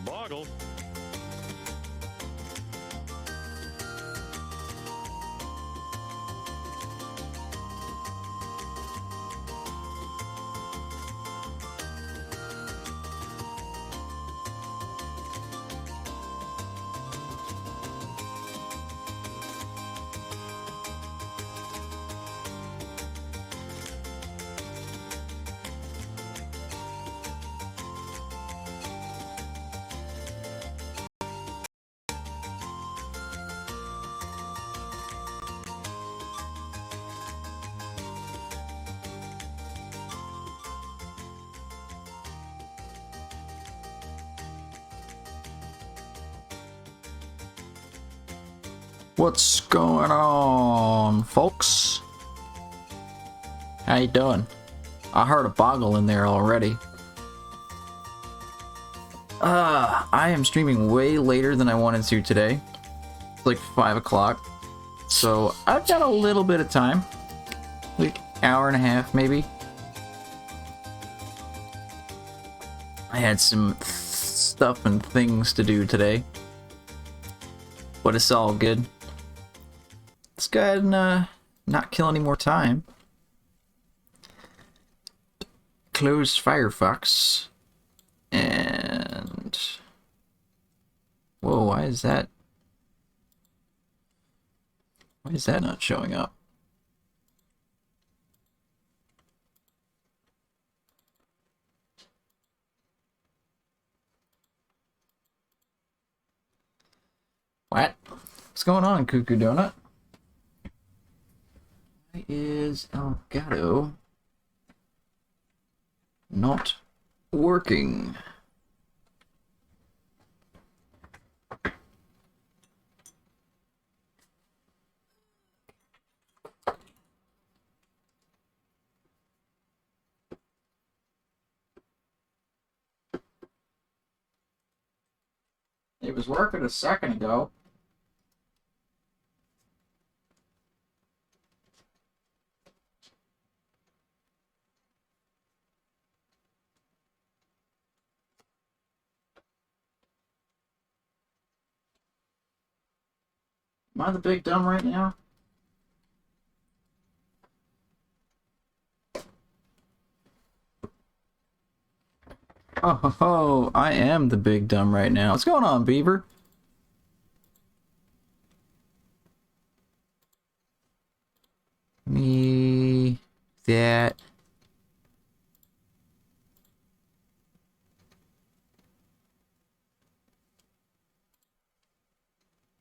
Boggle. What's going on, folks? How you doing? I heard a boggle in there already. I am streaming way later than I wanted to today. It's like 5 o'clock. So I've got a little bit of time. Like hour and a half, maybe. I had some stuff and things to do today. But it's all good. Let's go ahead and not kill any more time. Close Firefox. And... whoa, why is that not showing up? What? What's going on, Cuckoo Donut? Why is Elgato not working? It was working a second ago. Am I the big dumb right now? Oh, ho, ho, I am the big dumb right now. What's going on, Beaver? Me... that...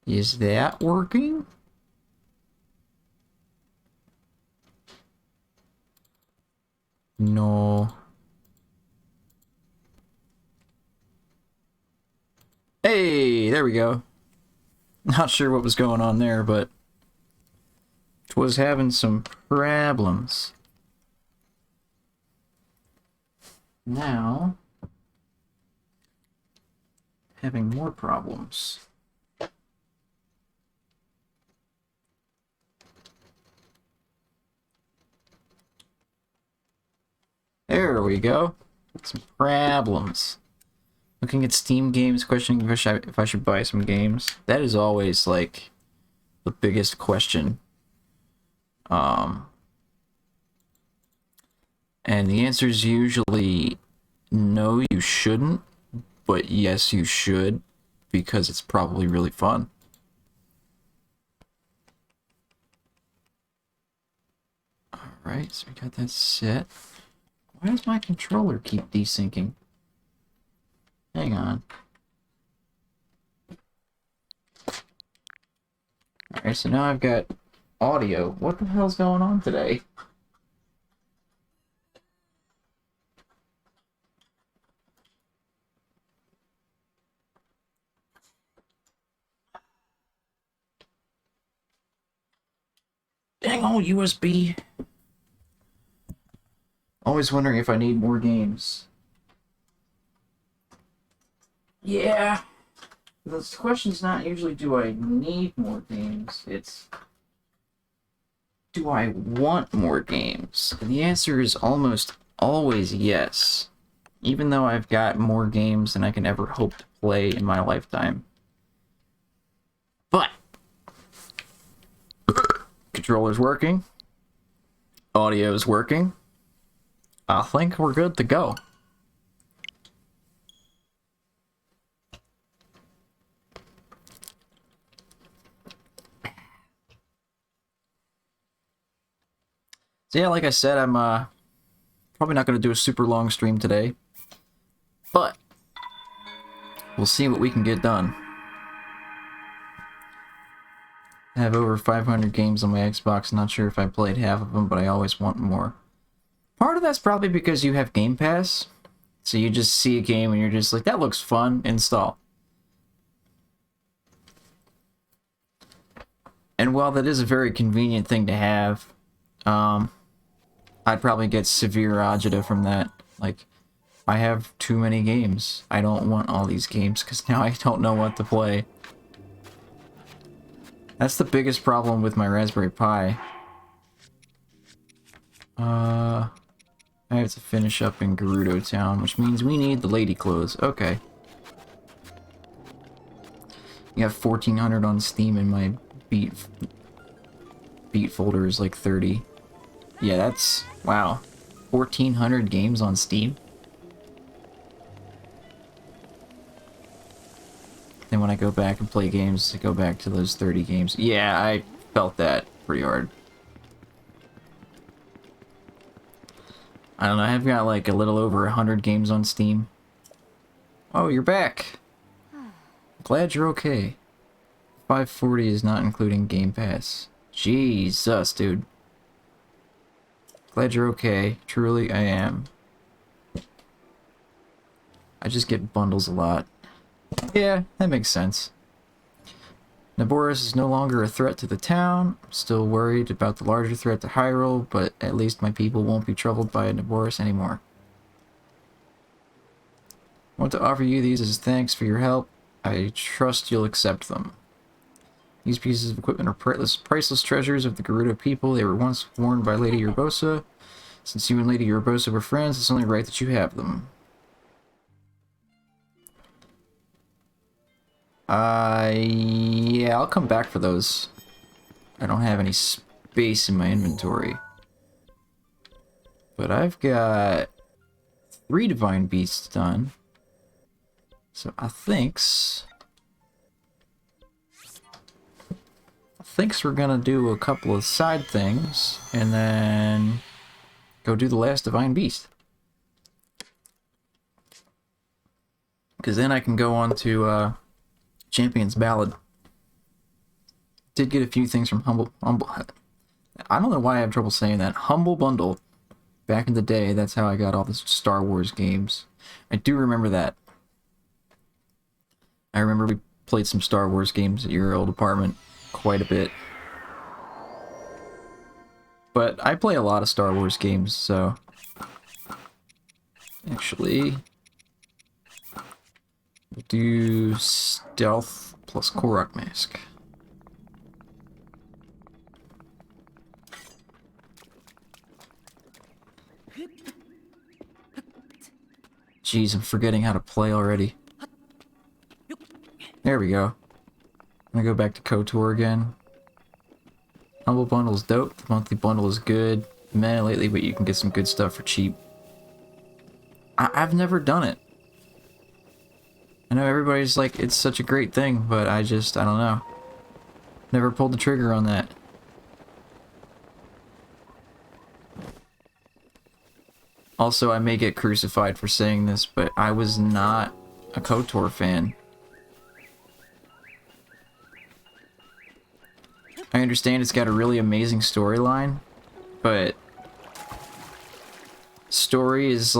Is that working? No. Hey, there we go. Not sure what was going on there, but it was having some problems. Now, having more problems. There we go. Some problems. Looking at Steam games, questioning if I should buy some games. That is always, like, the biggest question. And the answer is usually no, you shouldn't, but yes, you should, because it's probably really fun. Alright, so we got that set. Why does my controller keep desyncing? Hang on. Alright, so now I've got audio. What the hell's going on today? Dang old USB. Always wondering if I need more games. Yeah. The question's not usually do I need more games, it's do I want more games? And the answer is almost always yes. Even though I've got more games than I can ever hope to play in my lifetime. But controller's working. Audio's working. I think we're good to go. So yeah, like I said, I'm probably not going to do a super long stream today. But we'll see what we can get done. I have over 500 games on my Xbox. Not sure if I played half of them, but I always want more. Part of that's probably because you have Game Pass. So you just see a game and you're just like, that looks fun, install. And while that is a very convenient thing to have, I'd probably get severe agita from that. Like, I have too many games. I don't want all these games because now I don't know what to play. That's the biggest problem with my Raspberry Pi. I have to finish up in Gerudo Town, which means we need the lady clothes. Okay. You have 1,400 on Steam and my beat folder is like 30. Yeah, that's... wow. 1,400 games on Steam? Then when I go back and play games, I go back to those 30 games. Yeah, I felt that pretty hard. I don't know, I've got like a little over 100 games on Steam. Oh, you're back! Glad you're okay. 540 is not including Game Pass. Jesus, dude. Glad you're okay. Truly, I am. I just get bundles a lot. Yeah, that makes sense. Naboris is no longer a threat to the town. I'm still worried about the larger threat to Hyrule, but at least my people won't be troubled by Naboris anymore. I want to offer you these as thanks for your help. I trust you'll accept them. These pieces of equipment are priceless treasures of the Gerudo people. They were once worn by Lady Urbosa. Since you and Lady Urbosa were friends, it's only right that you have them. Yeah, I'll come back for those. I don't have any space in my inventory. But I've got 3 Divine Beasts done. So I thinks we're gonna do a couple of side things and then go do the last Divine Beast. Because then I can go on to Champion's Ballad. Did get a few things from Humble. I don't know why I have trouble saying that. Humble Bundle. Back in the day, that's how I got all the Star Wars games. I do remember that. I remember we played some Star Wars games at your old apartment quite a bit. But I play a lot of Star Wars games, so... Actually... we'll do Stealth plus Korok Mask. Jeez, I'm forgetting how to play already. There we go. I'm gonna go back to KOTOR again. Humble Bundle's dope. The monthly bundle is good. Meh lately, but you can get some good stuff for cheap. I've never done it. I know everybody's like, it's such a great thing, but I don't know. Never pulled the trigger on that. Also, I may get crucified for saying this, but I was not a KOTOR fan. I understand it's got a really amazing storyline, but story's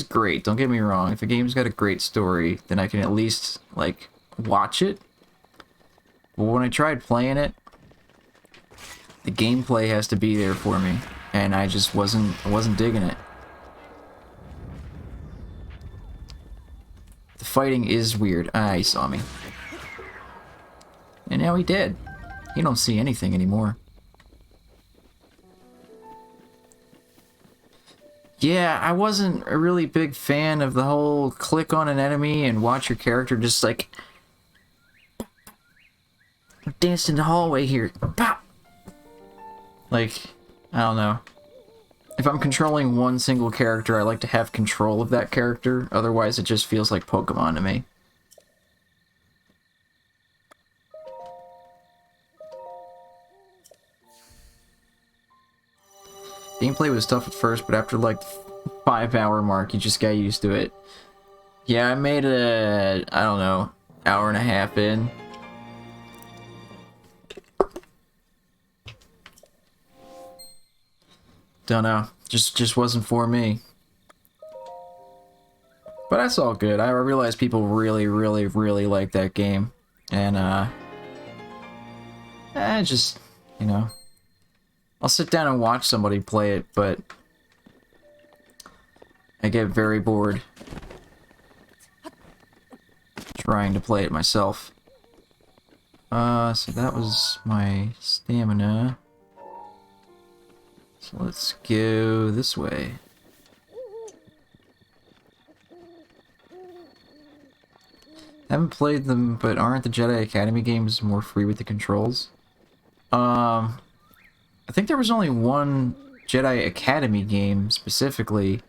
great, don't get me wrong. If a game's got a great story, then I can at least, like, watch it. But when I tried playing it, the gameplay has to be there for me, and I just wasn't digging it. The fighting is weird. Ah, he saw me. And now he did. You don't see anything anymore. Yeah, I wasn't a really big fan of the whole click on an enemy and watch your character just like dance in the hallway here. Pop! Like, I don't know. If I'm controlling one single character, I like to have control of that character. Otherwise, it just feels like Pokemon to me. Gameplay was tough at first, but after like the 5-hour mark, you just got used to it. Yeah, I made it, I don't know, hour and a half in. Don't know, just wasn't for me. But that's all good. I realize people really like that game. And, just, you know... I'll sit down and watch somebody play it, but I get very bored trying to play it myself. So that was my stamina. So let's go this way. Haven't played them, but aren't the Jedi Academy games more free with the controls? I think there was only one Jedi Academy game, specifically,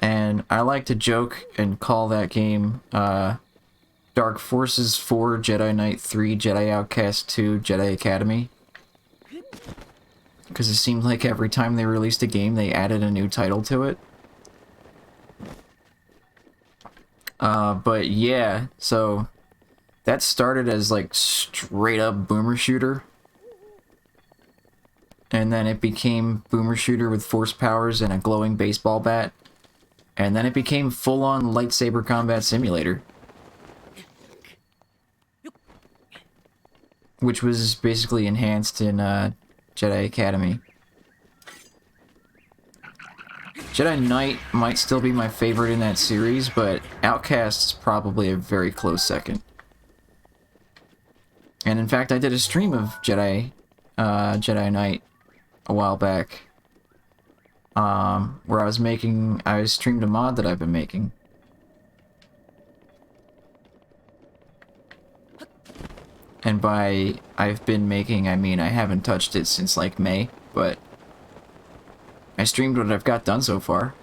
and I like to joke and call that game, Dark Forces 4, Jedi Knight 3, Jedi Outcast 2, Jedi Academy. Because it seemed like every time they released a game, they added a new title to it. But yeah, so that started as like straight up boomer shooter. And then it became boomer shooter with force powers and a glowing baseball bat. And then it became full-on lightsaber combat simulator. Which was basically enhanced in Jedi Academy. Jedi Knight might still be my favorite in that series, but Outcast is probably a very close second. And in fact, I did a stream of Jedi Knight a while back, where I streamed a mod that I've been making. And by I've been making, I mean I haven't touched it since like May, but I streamed what I've got done so far.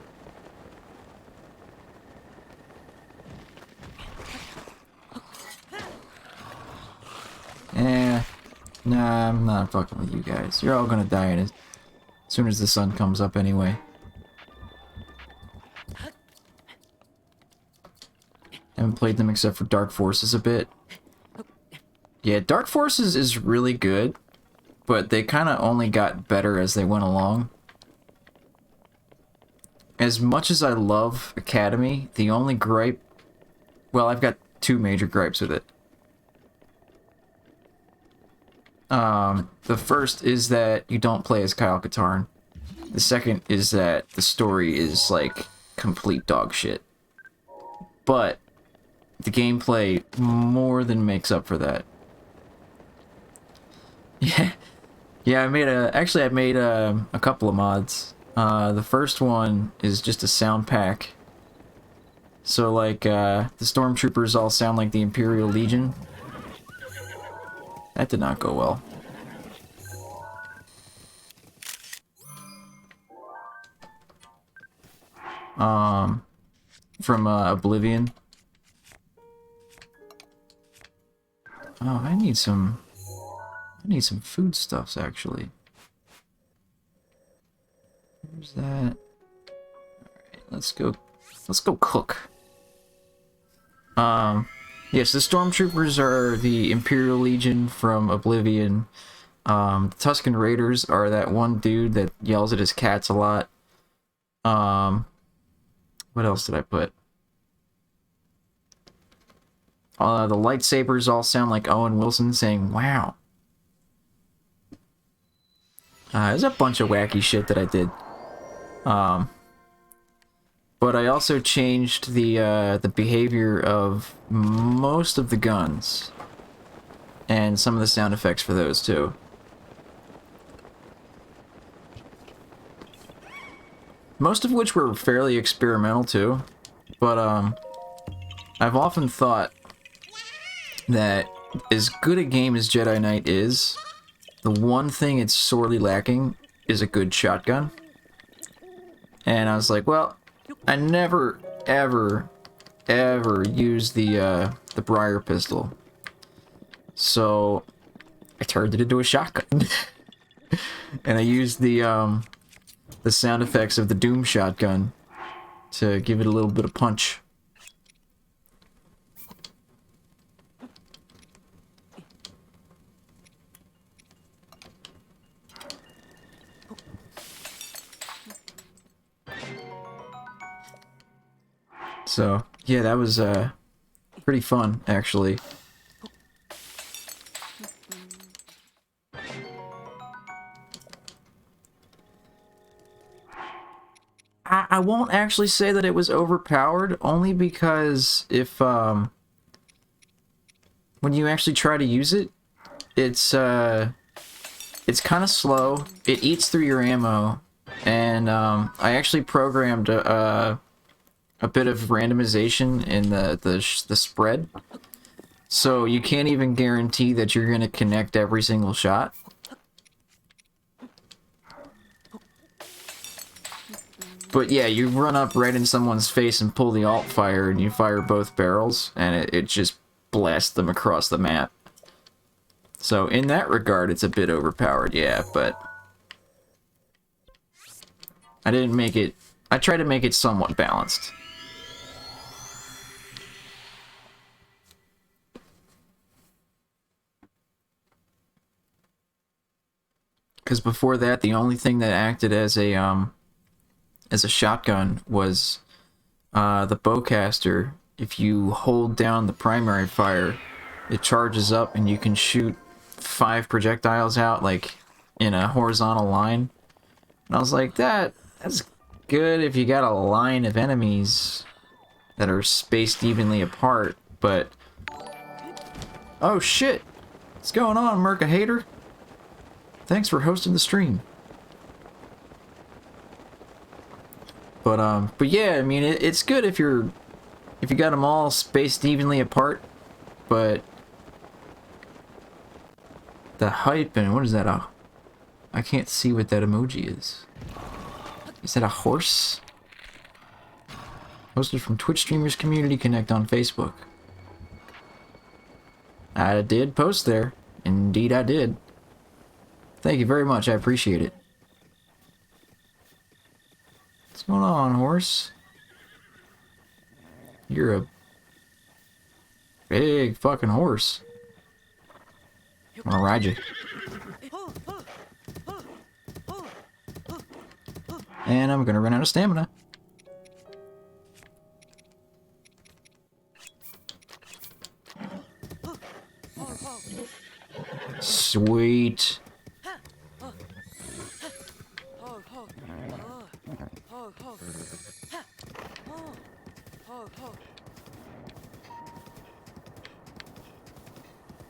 Nah, I'm not fucking with you guys. You're all gonna die as soon as the sun comes up anyway. Haven't played them except for Dark Forces a bit. Yeah, Dark Forces is really good, but they kind of only got better as they went along. As much as I love Academy, the only gripe... Well, I've got two major gripes with it. The first is that you don't play as Kyle Katarn. The second is that the story is, like, complete dog shit. But the gameplay more than makes up for that. Yeah, I made a couple of mods. The first one is just a sound pack. So, like, the stormtroopers all sound like the Imperial Legion. That did not go well. From Oblivion. Oh, I need some foodstuffs, actually. Where's that? Alright, let's go cook. Yes, the stormtroopers are the Imperial Legion from Oblivion. The Tusken Raiders are that one dude that yells at his cats a lot. What else did I put? The lightsabers all sound like Owen Wilson saying, "Wow." There's a bunch of wacky shit that I did. But I also changed the behavior of most of the guns. And some of the sound effects for those, too. Most of which were fairly experimental, too. But, I've often thought that as good a game as Jedi Knight is, the one thing it's sorely lacking is a good shotgun. And I was like, well, I never, ever, ever used the Briar pistol. So I turned it into a shotgun. And I used the sound effects of the Doom shotgun to give it a little bit of punch. So, yeah, that was pretty fun, actually. I won't actually say that it was overpowered, only because if, when you actually try to use it, it's kind of slow, it eats through your ammo, and, I actually programmed, a bit of randomization in the spread, so you can't even guarantee that you're gonna connect every single shot. But yeah, you run up right in someone's face and pull the alt fire, and you fire both barrels, and it just blasts them across the map. So in that regard, it's a bit overpowered, yeah, but I didn't make it. I tried to make it somewhat balanced. Because before that, the only thing that acted as a shotgun was the bowcaster. If you hold down the primary fire, it charges up and you can shoot 5 projectiles out, like, in a horizontal line. And I was like, that's good if you got a line of enemies that are spaced evenly apart, but... Oh shit! What's going on, Merca Hater? Thanks for hosting the stream. But yeah, I mean, it's good if you got them all spaced evenly apart, but the hype and what is that? I can't see what that emoji is. Is that a horse? Hosted from Twitch Streamers Community Connect on Facebook. I did post there. Indeed I did. Thank you very much, I appreciate it. What's going on, horse? You're a big fucking horse. I'm gonna ride you. And I'm gonna run out of stamina. Sweet.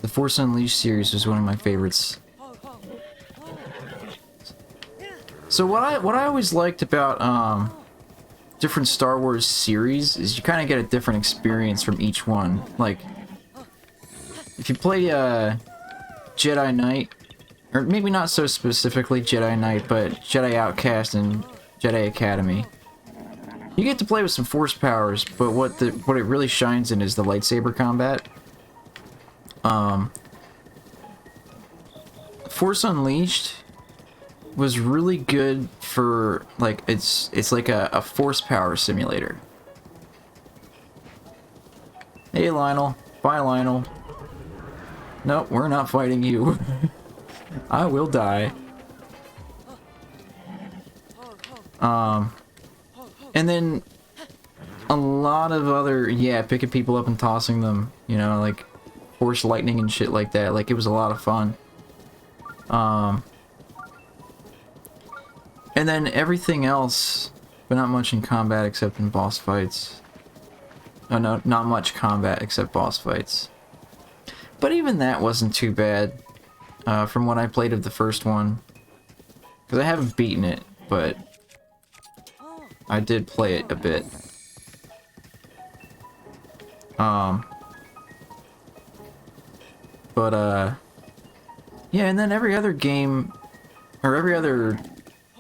The Force Unleashed series was one of my favorites. So what I always liked about different Star Wars series is you kind of get a different experience from each one. Like if you play Jedi Knight, or maybe not so specifically Jedi Knight, but Jedi Outcast and Jedi Academy, you get to play with some Force powers, but what it really shines in is the lightsaber combat. Force Unleashed was really good for, like, it's like a Force power simulator. Hey Lionel, bye Lionel. Nope, we're not fighting you. I will die. And then a lot of other, yeah, picking people up and tossing them, you know, like Force lightning and shit like that. Like, it was a lot of fun. And then everything else, but not much in combat except in boss fights. Oh no, not much combat except boss fights. But even that wasn't too bad, from what I played of the first one. Because I haven't beaten it, but I did play it a bit. Yeah, and then every other game, or every other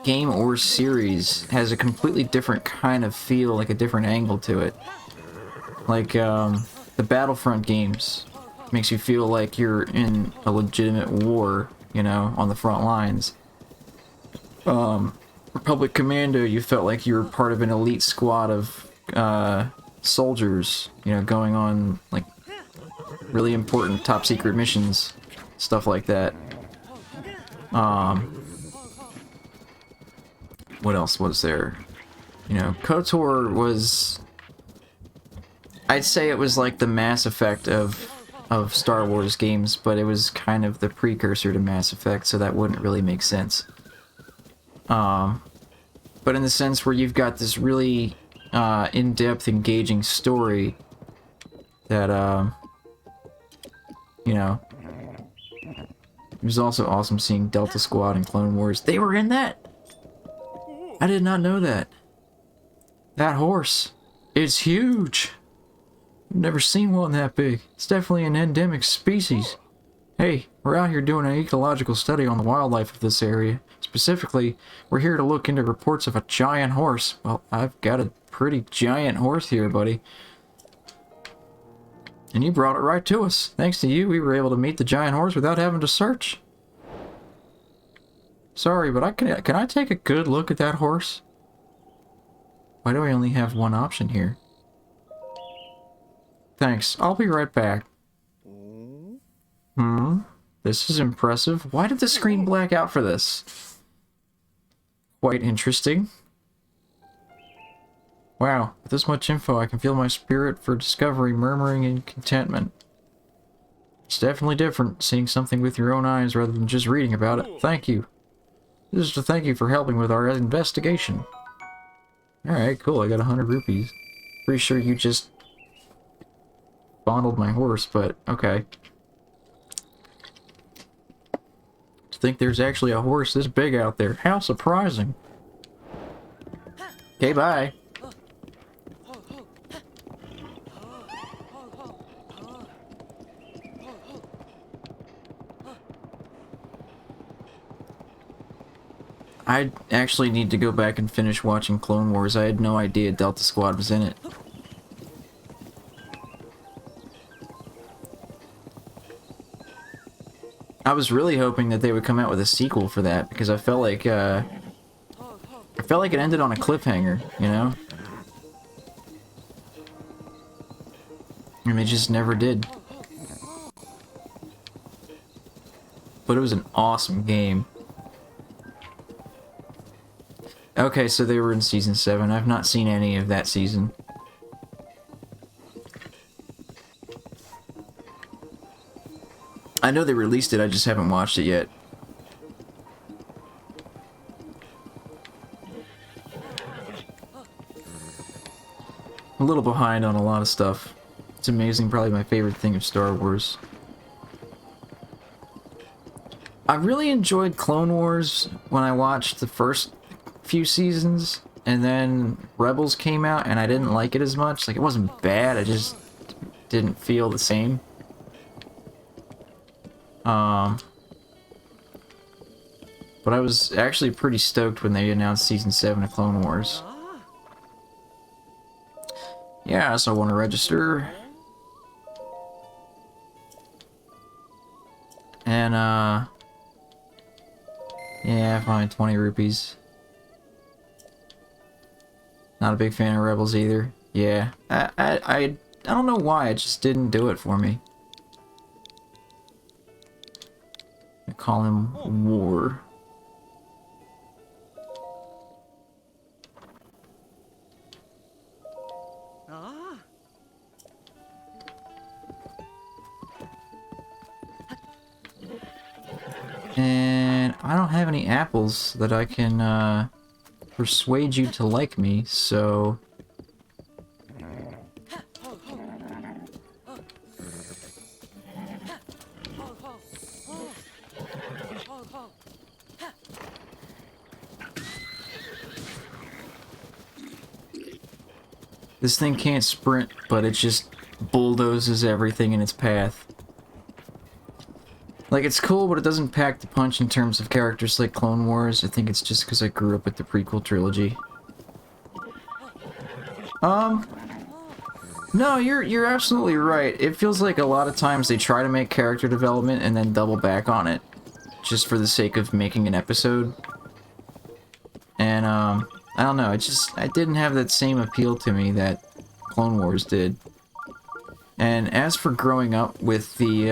game or series has a completely different kind of feel, like a different angle to it. Like, the Battlefront games makes you feel like you're in a legitimate war, you know, on the front lines. Republic Commando, you felt like you were part of an elite squad of, soldiers, you know, going on, like, really important top secret missions, stuff like that. What else was there? You know, KOTOR was... I'd say it was like the Mass Effect of Star Wars games, but it was kind of the precursor to Mass Effect, so that wouldn't really make sense. But in the sense where you've got this really in-depth, engaging story that, you know, it was also awesome seeing Delta Squad and Clone Wars. They were in that! I did not know that. That horse. It's huge. I've never seen one that big. It's definitely an endemic species. Hey, we're out here doing an ecological study on the wildlife of this area. Specifically, we're here to look into reports of a giant horse. Well, I've got a pretty giant horse here, buddy. And you brought it right to us. Thanks to you, we were able to meet the giant horse without having to search. Sorry, but can I take a good look at that horse? Why do I only have one option here? Thanks, I'll be right back. This is impressive. Why did the screen black out for this? Quite interesting. Wow, with this much info, I can feel my spirit for discovery murmuring in contentment. It's definitely different, seeing something with your own eyes rather than just reading about it. Thank you. This is to thank you for helping with our investigation. Alright, cool, I got 100 rupees. Pretty sure you just fondled my horse, but okay. To think there's actually a horse this big out there. How surprising. Okay, bye. I actually need to go back and finish watching Clone Wars. I had no idea Delta Squad was in it. I was really hoping that they would come out with a sequel for that, because I felt like it ended on a cliffhanger, you know? And they just never did. But it was an awesome game. Okay, so they were in Season 7. I've not seen any of that season. I know they released it, I just haven't watched it yet. I'm a little behind on a lot of stuff. It's amazing, probably my favorite thing of Star Wars. I really enjoyed Clone Wars when I watched the first few seasons, and then Rebels came out and I didn't like it as much. Like, it wasn't bad, I just didn't feel the same. But I was actually pretty stoked when they announced Season 7 of Clone Wars. Yeah, so I want to register. And, yeah, fine, 20 rupees. Not a big fan of Rebels either. Yeah, I don't know why, it just didn't do it for me. I call him War. And I don't have any apples that I can persuade you to like me, so... This thing can't sprint, but it just bulldozes everything in its path. Like, it's cool, but it doesn't pack the punch in terms of characters like Clone Wars. I think it's just because I grew up with the prequel trilogy. No, you're absolutely right. It feels like a lot of times they try to make character development and then double back on it, just for the sake of making an episode. And, I don't know, it didn't have that same appeal to me that Clone Wars did. And as for growing up with the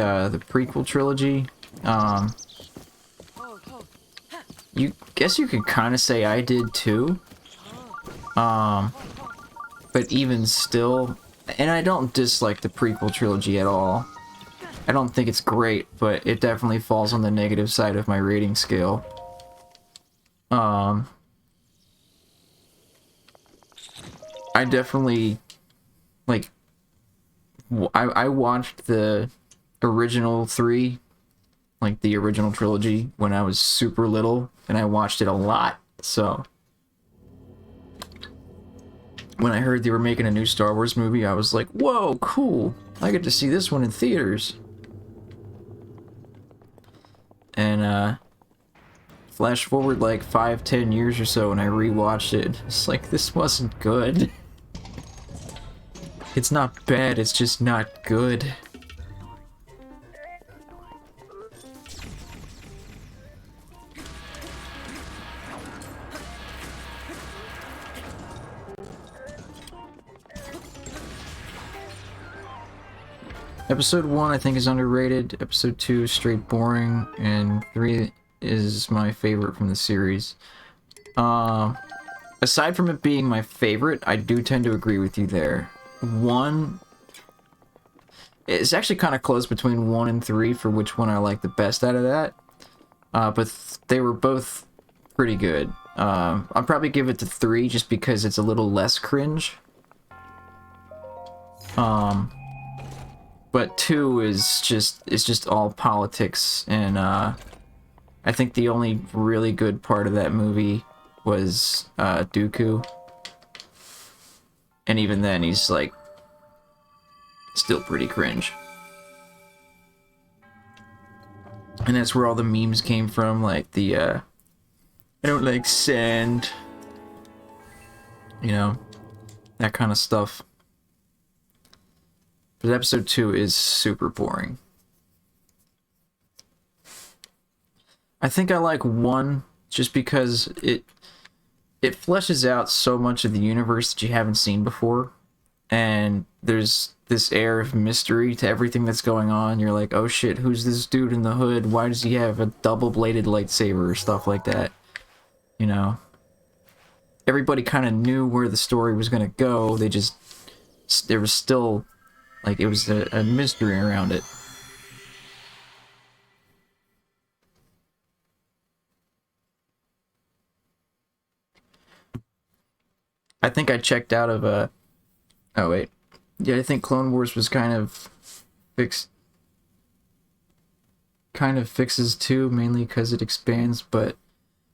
prequel trilogy, you guess you could kind of say I did too. But even still, and I don't dislike the prequel trilogy at all. I don't think it's great, but it definitely falls on the negative side of my rating scale. I definitely, like, I watched the original 3, like the original trilogy, when I was super little, and I watched it a lot, so... When I heard they were making a new Star Wars movie, I was like, whoa, cool! I get to see this one in theaters! And, flash forward like 5-10 years or so, and I rewatched it, it's like, this wasn't good. It's not bad, it's just not good. Episode 1 I think is underrated, Episode 2 is straight boring, and 3 is my favorite from the series. Aside from it being my favorite, I do tend to agree with you there. 1... It's actually kind of close between 1 and 3 for which one I like the best out of that. But they were both pretty good. I'll probably give it to 3 just because it's a little less cringe. But 2 is just all politics, and I think the only really good part of that movie was Dooku. And even then, he's like still pretty cringe. And that's where all the memes came from, like the I don't like sand, you know, that kind of stuff. But episode 2 is super boring. I think I like 1 just because it fleshes out so much of the universe that you haven't seen before, and there's this air of mystery to everything that's going on. You're like, oh shit, who's this dude in the hood? Why does he have a double-bladed lightsaber or stuff like that? You know, everybody kind of knew where the story was gonna go. There was still, like, it was a mystery around it. I think I checked out of oh wait. Yeah, I think Clone Wars was kind of fixes 2, mainly because it expands, but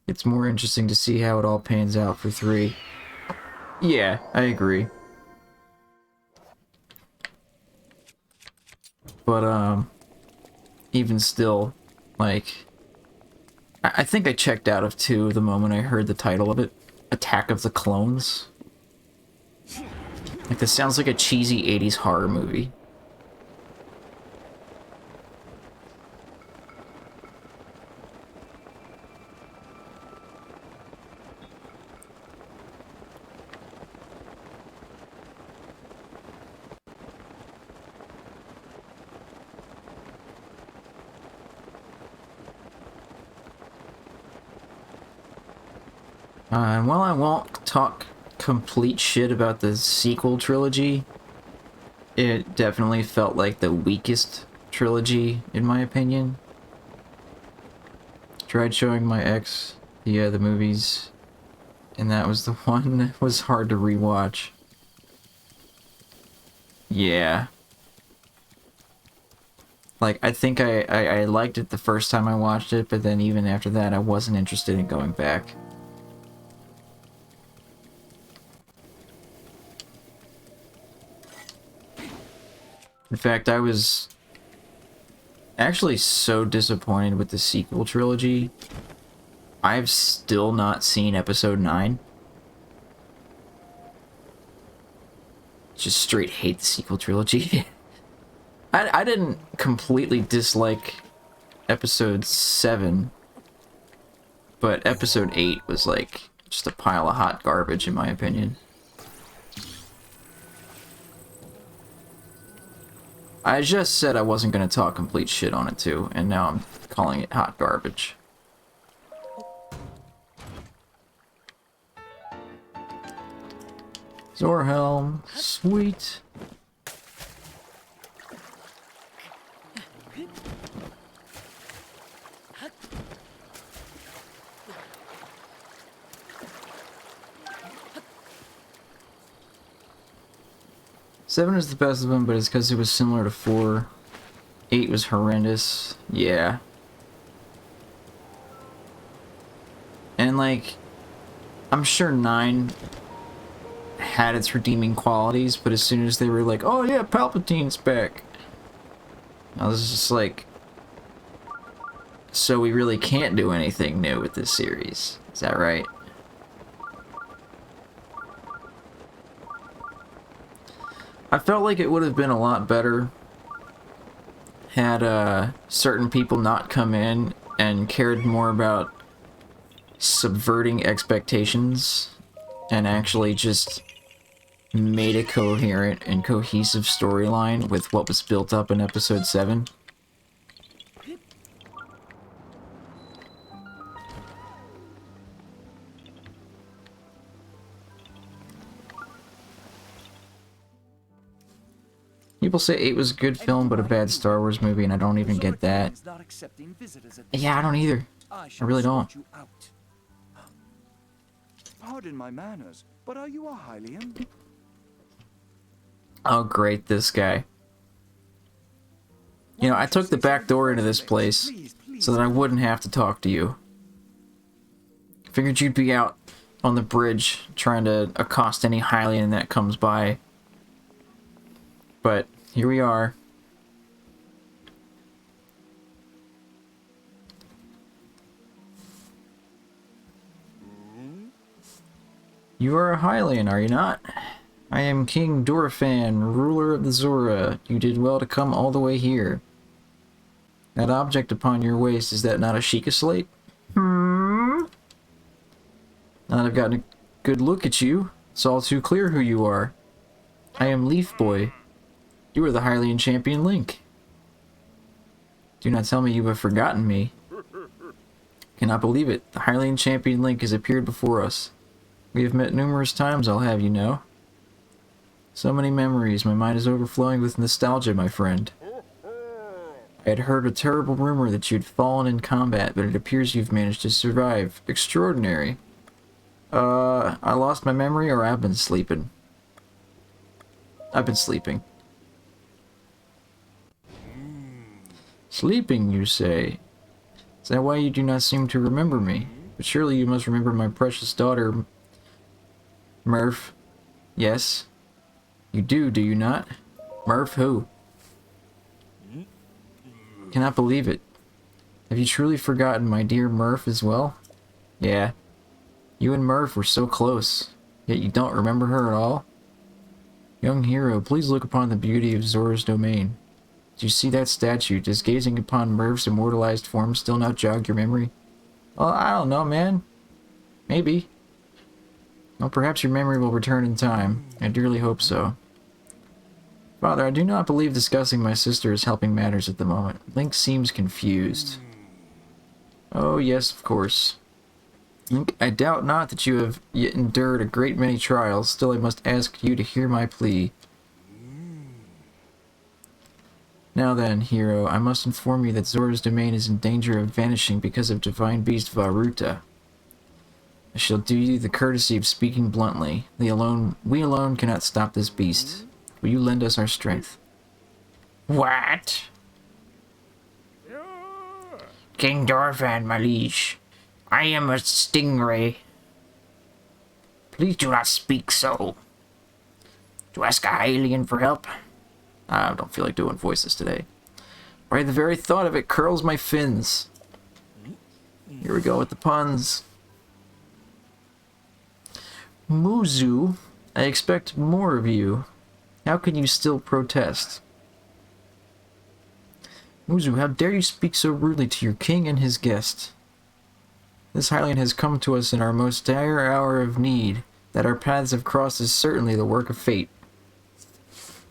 it's more interesting to see how it all pans out for 3. Yeah, I agree. But even still, like, I think I checked out of 2 the moment I heard the title of it, Attack of the Clones. Like, this sounds like a cheesy 80s horror movie. And while I won't talk complete shit about the sequel trilogy, it definitely felt like the weakest trilogy, in my opinion. Tried showing my ex the movies, and that was the one that was hard to rewatch. Yeah. Like, I think I liked it the first time I watched it, but then even after that, I wasn't interested in going back. In fact, I was actually so disappointed with the sequel trilogy. I've still not seen episode 9. Just straight hate the sequel trilogy. I didn't completely dislike episode 7, but episode 8 was like just a pile of hot garbage in my opinion. I just said I wasn't going to talk complete shit on it too, and now I'm calling it hot garbage. Zorhelm, sweet. Seven is the best of them, but it's because it was similar to 4. 8 was horrendous. Yeah. And, like, I'm sure 9 had its redeeming qualities, but as soon as they were like, oh yeah, Palpatine's back, I was just like, so we really can't do anything new with this series. Is that right? I felt like it would have been a lot better had certain people not come in and cared more about subverting expectations and actually just made a coherent and cohesive storyline with what was built up in episode 7. People say 8 was a good film, but a bad Star Wars movie, and I don't even get that. Yeah, I don't either. I really don't. Pardon my manners, but are you a Hylian? Oh, great, this guy. You know, I took the back door into this place so that I wouldn't have to talk to you. Figured you'd be out on the bridge trying to accost any Hylian that comes by. But here we are. You are a Hylian, are you not? I am King Dorfan, ruler of the Zora. You did well to come all the way here. That object upon your waist, is that not a Sheikah slate? Now that I've gotten a good look at you, it's all too clear who you are. I am Leaf Boy. You are the Hylian champion Link. Do not tell me you have forgotten me. Cannot believe it. The Hylian champion Link has appeared before us. We have met numerous times, I'll have you know. So many memories, my mind is overflowing with nostalgia, my friend. I had heard a terrible rumor that you'd fallen in combat, but it appears you've managed to survive. Extraordinary. I lost my memory, or I've been sleeping. I've been sleeping. Sleeping, you say? Is that why you do not seem to remember me? But surely you must remember my precious daughter, Murph. Yes. You do you not? Murph who? Cannot believe it. Have you truly forgotten my dear Murph as well? Yeah. You and Murph were so close, yet you don't remember her at all? Young hero, please look upon the beauty of Zora's domain. Do you see that statue? Does gazing upon Murph's immortalized form still not jog your memory? Well, I don't know, man. Maybe. Well, perhaps your memory will return in time. I dearly hope so. Father, I do not believe discussing my sister is helping matters at the moment. Link seems confused. Oh, yes, of course. Link, I doubt not that you have yet endured a great many trials. Still, I must ask you to hear my plea. Now then, hero, I must inform you that Zora's domain is in danger of vanishing because of divine beast Varuta. I shall do you the courtesy of speaking bluntly. We alone cannot stop this beast. Will you lend us our strength? What? King Dorfan, my liege. I am a stingray. Please do not speak so. To ask a Hylian for help? I don't feel like doing voices today. Why, the very thought of it curls my fins. Here we go with the puns. Muzu, I expect more of you. How can you still protest? Muzu, how dare you speak so rudely to your king and his guest? This Hylian has come to us in our most dire hour of need. That our paths have crossed is certainly the work of fate.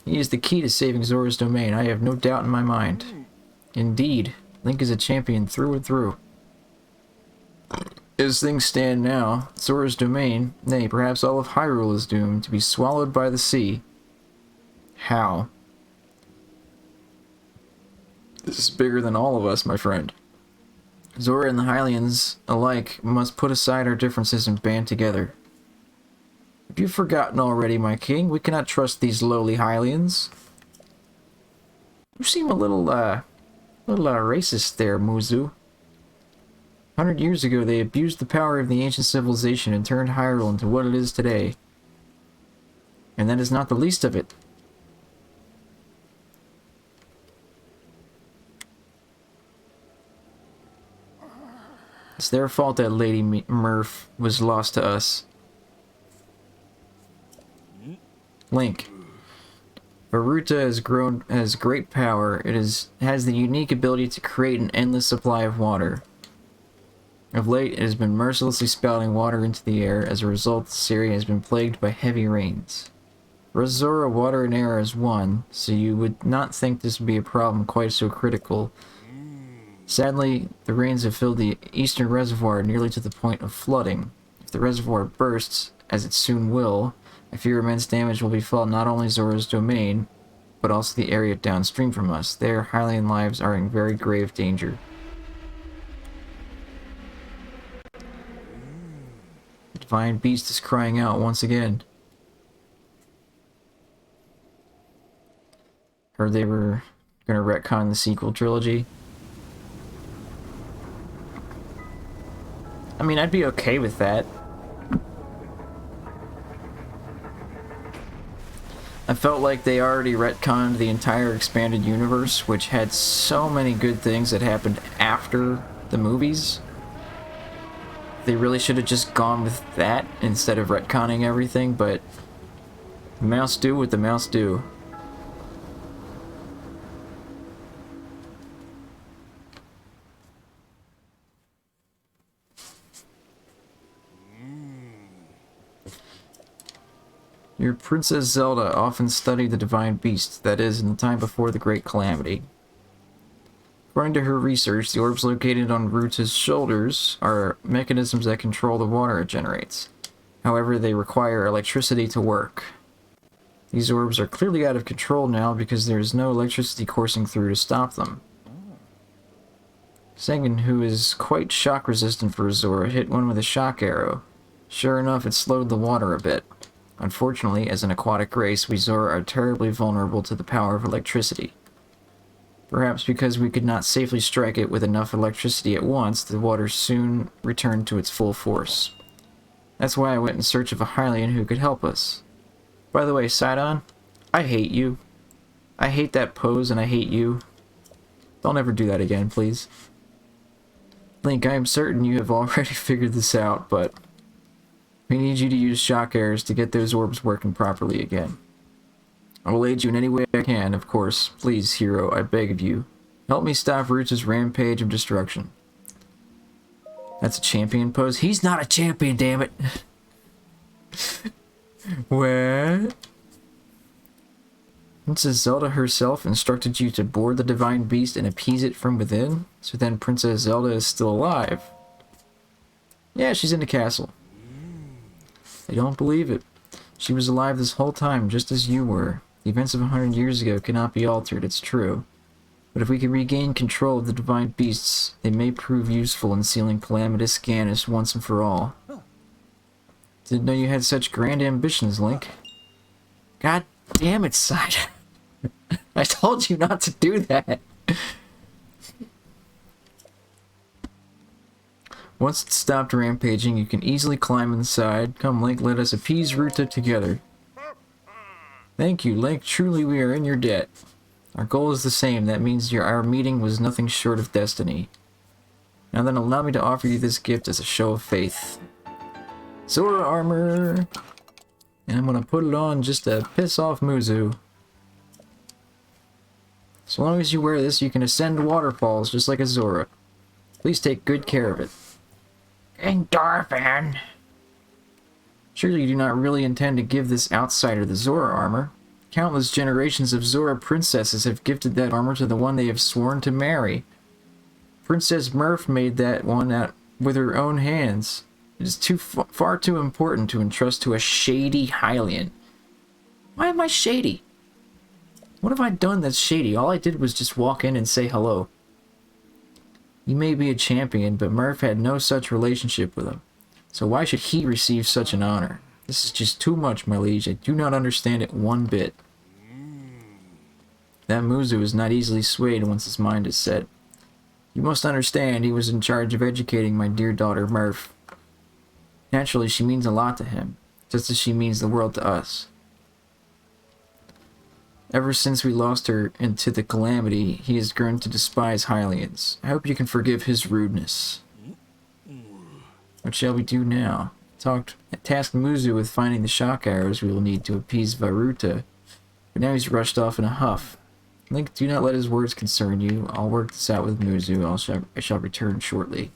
He is the key to saving Zora's domain, I have no doubt in my mind. Indeed, Link is a champion through and through. As things stand now, Zora's domain, nay, perhaps all of Hyrule, is doomed to be swallowed by the sea. How? This is bigger than all of us, my friend. Zora and the Hylians alike must put aside our differences and band together. Have you forgotten already, my king? We cannot trust these lowly Hylians. You seem a little racist there, Muzu. 100 years ago, they abused the power of the ancient civilization and turned Hyrule into what it is today. And that is not the least of it. It's their fault that Lady Murph was lost to us. Link. Varuta has great power. It has the unique ability to create an endless supply of water. Of late, it has been mercilessly spouting water into the air. As a result, this area has been plagued by heavy rains. For Zora, water and air is one, so you would not think this would be a problem quite so critical. Sadly, the rains have filled the eastern reservoir nearly to the point of flooding. If the reservoir bursts, as it soon will, I fear immense damage will befall not only Zora's domain, but also the area downstream from us. Their Hylian lives are in very grave danger. The divine beast is crying out once again. Heard they were gonna retcon the sequel trilogy. I mean, I'd be okay with that. I felt like they already retconned the entire expanded universe, which had so many good things that happened after the movies. They really should have just gone with that instead of retconning everything, but the mouse do what the mouse do. Your Princess Zelda often studied the divine beast, that is, in the time before the Great Calamity. According to her research, the orbs located on Ruta's shoulders are mechanisms that control the water it generates. However, they require electricity to work. These orbs are clearly out of control now because there is no electricity coursing through to stop them. Sengen, who is quite shock resistant for a Zora, hit one with a shock arrow. Sure enough, it slowed the water a bit. Unfortunately, as an aquatic race, we Zora are terribly vulnerable to the power of electricity. Perhaps because we could not safely strike it with enough electricity at once, the water soon returned to its full force. That's why I went in search of a Hylian who could help us. By the way, Sidon, I hate you. I hate that pose and I hate you. Don't ever do that again, please. Link, I am certain you have already figured this out, but we need you to use shock arrows to get those orbs working properly again. I will aid you in any way I can, of course. Please, hero, I beg of you. Help me stop Roots' rampage of destruction. That's a champion pose? He's not a champion, damn it! What? Princess Zelda herself instructed you to board the divine beast and appease it from within? So then Princess Zelda is still alive. Yeah, she's in the castle. I don't believe it. She was alive this whole time, just as you were. The events of 100 years ago cannot be altered, it's true. But if we can regain control of the divine beasts, they may prove useful in sealing Calamitous Ganis once and for all. Didn't know you had such grand ambitions, Link. God damn it, Side. I told you not to do that. Once it stopped rampaging, you can easily climb inside. Come, Link, let us appease Ruta together. Thank you, Link. Truly, we are in your debt. Our goal is the same. That means our meeting was nothing short of destiny. Now then, allow me to offer you this gift as a show of faith. Zora armor! And I'm gonna put it on just to piss off Muzu. So long as you wear this, you can ascend waterfalls just like a Zora. Please take good care of it. Endorphin! Surely you do not really intend to give this outsider the Zora armor. Countless generations of Zora princesses have gifted that armor to the one they have sworn to marry. Princess Murph made that one out with her own hands. It is far too important to entrust to a shady Hylian. Why am I shady? What have I done that's shady? All I did was just walk in and say hello. You may be a champion, but Murph had no such relationship with him. So why should he receive such an honor? This is just too much, my liege. I do not understand it one bit. That Muzu is not easily swayed once his mind is set. You must understand he was in charge of educating my dear daughter Murph. Naturally, she means a lot to him, just as she means the world to us. Ever since we lost her into the calamity, he has grown to despise Hylians. I hope you can forgive his rudeness. What shall we do now? Tasked Muzu with finding the shock arrows we will need to appease Varuta, but now he's rushed off in a huff. Link, do not let his words concern you. I'll work this out with Muzu. I shall return shortly.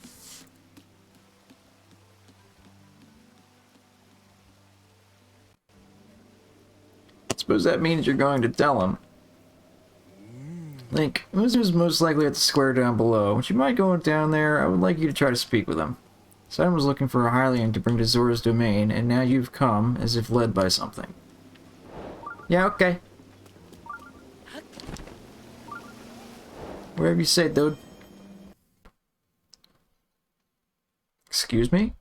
Suppose that means you're going to tell him. Link, Muzu's most likely at the square down below. Would you mind going down there? I would like you to try to speak with him. Simon was looking for a Hylian to bring to Zora's domain, and now you've come, as if led by something. Yeah, okay. Whatever you say, dude. Excuse me?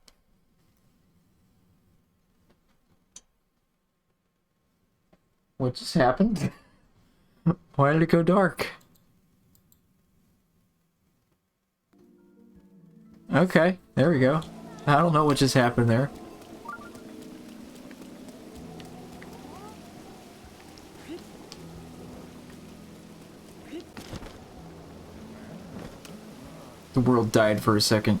What just happened? Why did it go dark? Okay, there we go. I don't know what just happened there. The world died for a second.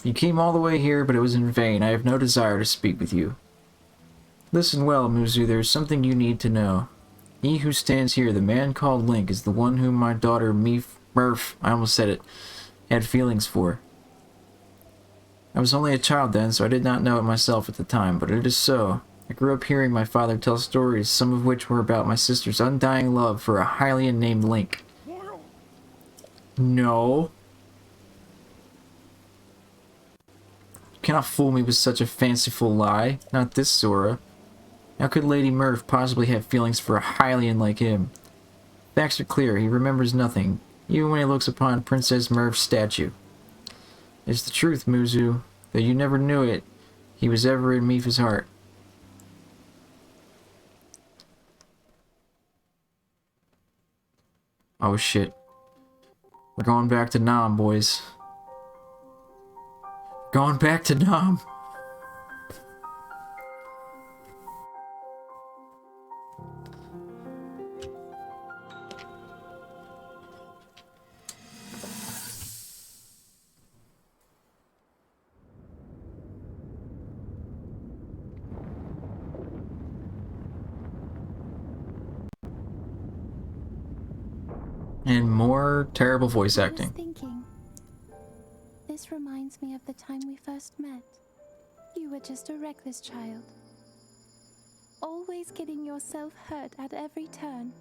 You came all the way here, but it was in vain. I have no desire to speak with you. Listen well, Muzu, there is something you need to know. He who stands here, the man called Link, is the one whom my daughter Murph, I almost said it, had feelings for. I was only a child then, so I did not know it myself at the time, but it is so. I grew up hearing my father tell stories, some of which were about my sister's undying love for a Hylian named Link. No. You cannot fool me with such a fanciful lie. Not this Sora. How could Lady Murph possibly have feelings for a Hylian like him? Facts are clear, he remembers nothing, even when he looks upon Princess Murph's statue. It's the truth, Muzu. Though you never knew it, he was ever in Mipha's heart. Oh shit. We're going back to Nam, boys. Going back to Nam. And more terrible voice acting. I was thinking, this reminds me of the time we first met. You were just a reckless child. Always getting yourself hurt at every turn.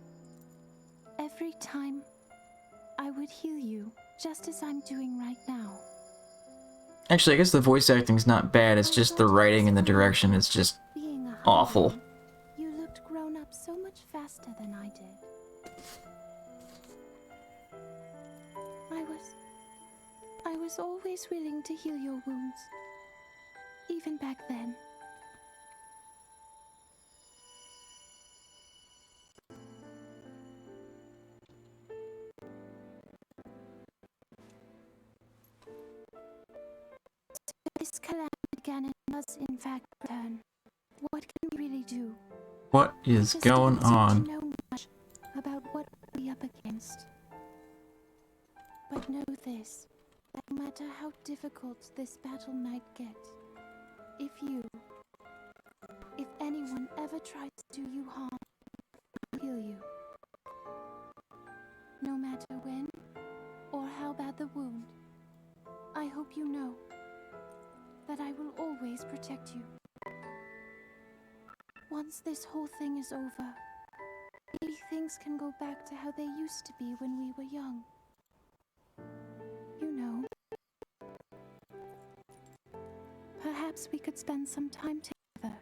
Every time, I would heal you, just as I'm doing right now. Actually, I guess the voice acting's not bad, it's just the writing and the direction is just awful. You looked grown up so much faster than I did. I was always willing to heal your wounds, even back then. This calamity again and does in fact return. What can we really do? What is going on? I don't know much about what we're up against. But know this, that no matter how difficult this battle might get, if anyone ever tries to do you harm, I'll heal you. No matter when or how bad the wound, I hope you know that I will always protect you. Once this whole thing is over, maybe things can go back to how they used to be when we were young. You know. Perhaps we could spend some time together.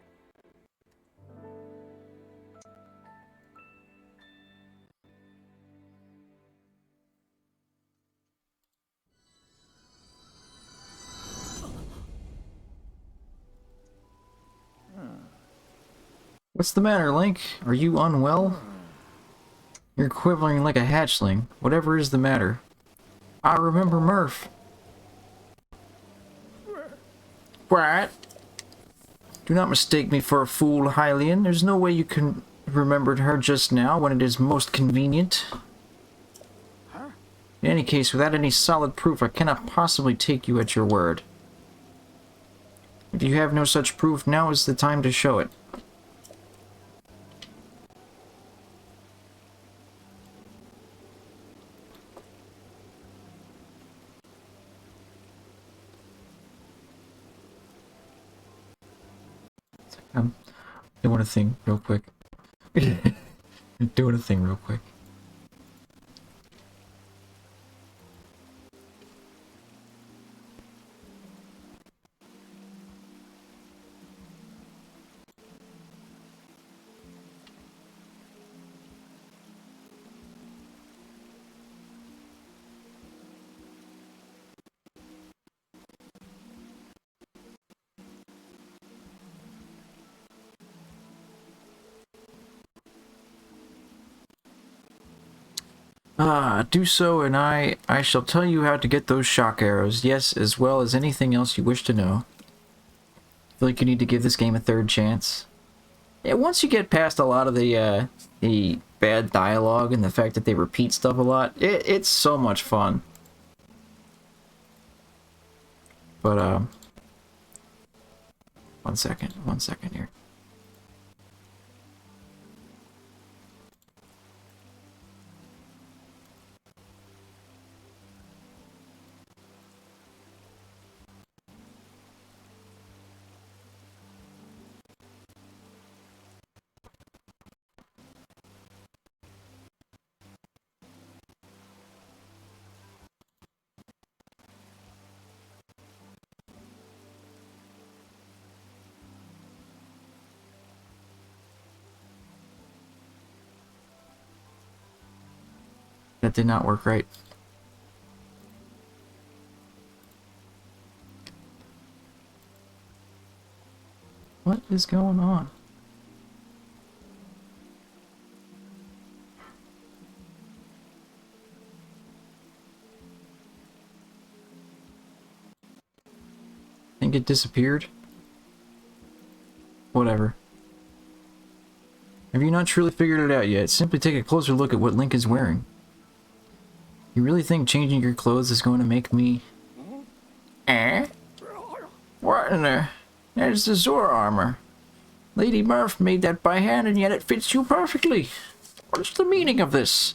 What's the matter, Link? Are you unwell? You're quivering like a hatchling. Whatever is the matter? I remember Murph. What? Do not mistake me for a fool, Hylian. There's no way you can remember her just now when it is most convenient. In any case, without any solid proof, I cannot possibly take you at your word. If you have no such proof, now is the time to show it. I'm doing a thing real quick. Doing a thing real quick. Ah, do so, and I shall tell you how to get those shock arrows. Yes, as well as anything else you wish to know. I feel like you need to give this game a third chance. Yeah, once you get past a lot of the bad dialogue and the fact that they repeat stuff a lot, it's so much fun. But, one second here. That did not work right. What is going on? Think it disappeared? Whatever. Have you not truly figured it out yet? Simply take a closer look at what Link is wearing. You really think changing your clothes is going to make me... Eh? What in the... There's the Zora armor. Lady Murph made that by hand and yet it fits you perfectly. What's the meaning of this?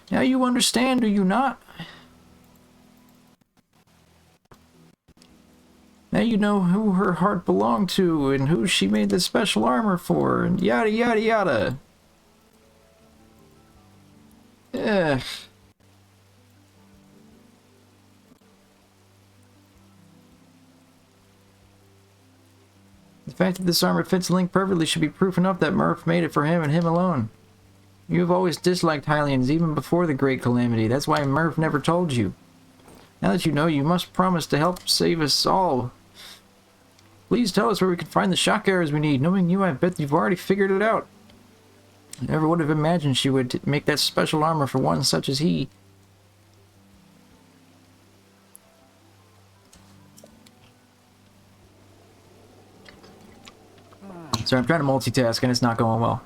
Now you understand, do you not? Now you know who her heart belonged to and who she made the special armor for and yada yada yada. Ugh. The fact that this armor fits Link perfectly should be proof enough that Murph made it for him and him alone. You have always disliked Hylians even before the Great Calamity. That's why Murph never told you. Now that you know, you must promise to help save us all. Please tell us where we can find the shock arrows we need. Knowing you, I bet you've already figured it out. I never would have imagined she would make that special armor for one such as he. Sorry, I'm trying to multitask and it's not going well.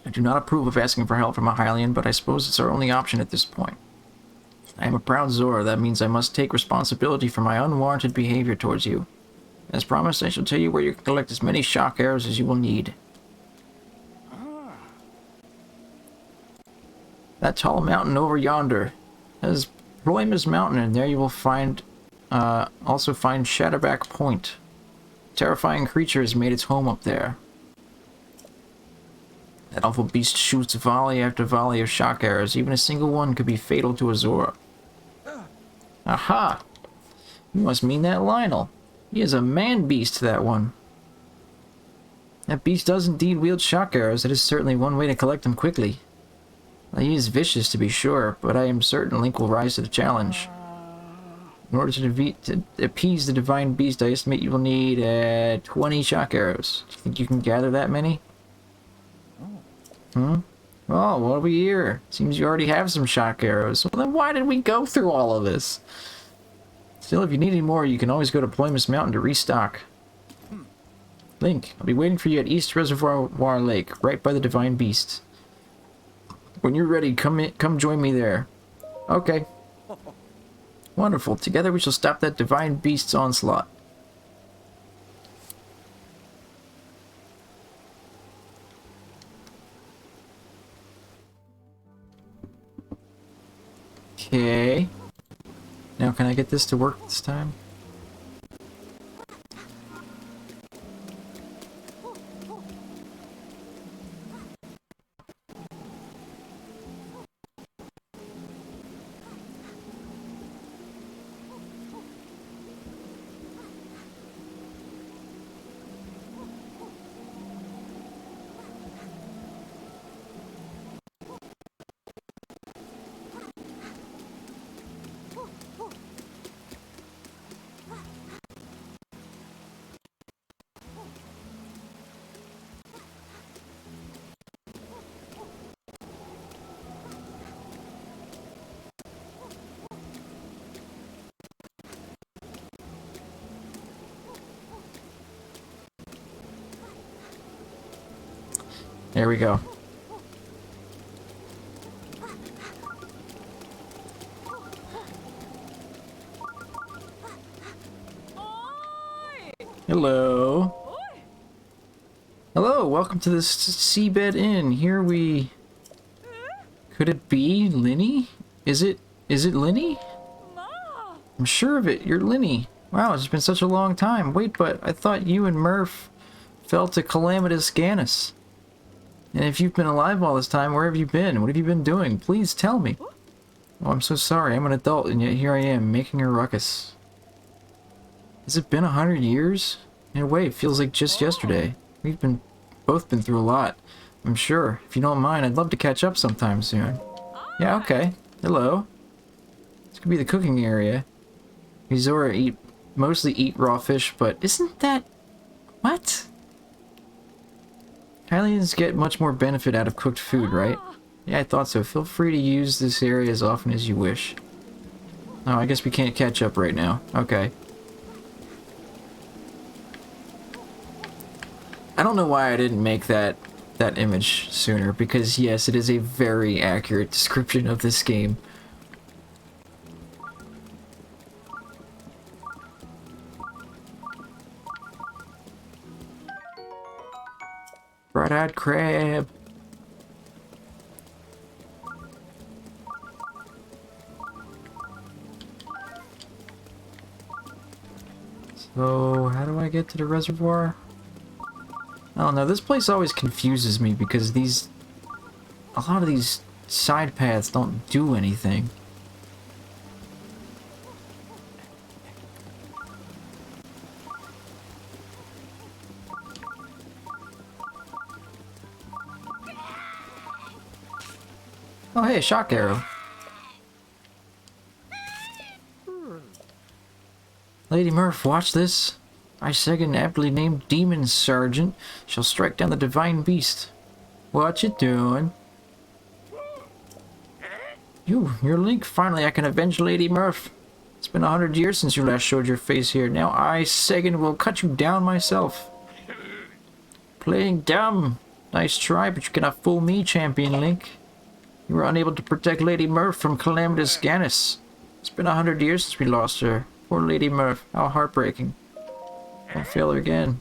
I do not approve of asking for help from a Hylian, but I suppose it's our only option at this point. I am a proud Zora. That means I must take responsibility for my unwarranted behavior towards you. As promised, I shall tell you where you can collect as many shock arrows as you will need. That tall mountain over yonder is Ploymus Mountain, and there you will find, also find Shadowback Point. A terrifying creature has made its home up there. That awful beast shoots volley after volley of shock arrows. Even a single one could be fatal to a Zora. Aha! You must mean that Lionel. He is a man-beast, that one. That beast does indeed wield shock arrows. That is certainly one way to collect them quickly. Well, he is vicious, to be sure, but I am certain Link will rise to the challenge. In order to appease the divine beast, I estimate you will need 20 shock arrows. Do you think you can gather that many? Hmm? Oh, what do we hear? Seems you already have some shock arrows. Well, then why did we go through all of this? Still, if you need any more, you can always go to Ploymus Mountain to restock. Link, I'll be waiting for you at East Reservoir Lake, right by the Divine Beast. When you're ready, come join me there. Okay. Wonderful. Together we shall stop that Divine Beast's onslaught. Okay. Now can I get this to work this time? There we go. Hello. Hello, welcome to this seabed inn. Here we... Could it be Linny? Is it Linny? I'm sure of it. You're Linny. Wow, it's been such a long time. Wait, but I thought you and Murph fell to Calamitous Gannis. And if you've been alive all this time, where have you been? What have you been doing? Please tell me. Oh, I'm so sorry. I'm an adult, and yet here I am, making a ruckus. Has it been 100 years? In a way, it feels like just yesterday. We've both been through a lot, I'm sure. If you don't mind, I'd love to catch up sometime soon. Yeah, okay. Hello. This could be the cooking area. Mizora mostly eat raw fish, but isn't that... What? Hylians get much more benefit out of cooked food, right? Yeah, I thought so. Feel free to use this area as often as you wish. Oh, I guess we can't catch up right now. Okay. I don't know why I didn't make that image sooner, because yes, it is a very accurate description of this game. Bright-eyed crab. So, how do I get to the reservoir? I don't know, this place always confuses me because a lot of these side paths don't do anything. Oh hey, shock arrow. Lady Murph, watch this. I second aptly named Demon Sergeant shall strike down the divine beast. What you doing? You're Link. Finally, I can avenge Lady Murph. It's been 100 years since you last showed your face here. Now I, Sagan, will cut you down myself. Playing dumb. Nice try, but you cannot fool me, Champion Link. You were unable to protect Lady Murph from Calamitous Gannis. It's been 100 years since we lost her. Poor Lady Murph. How heartbreaking. I'll fail her again.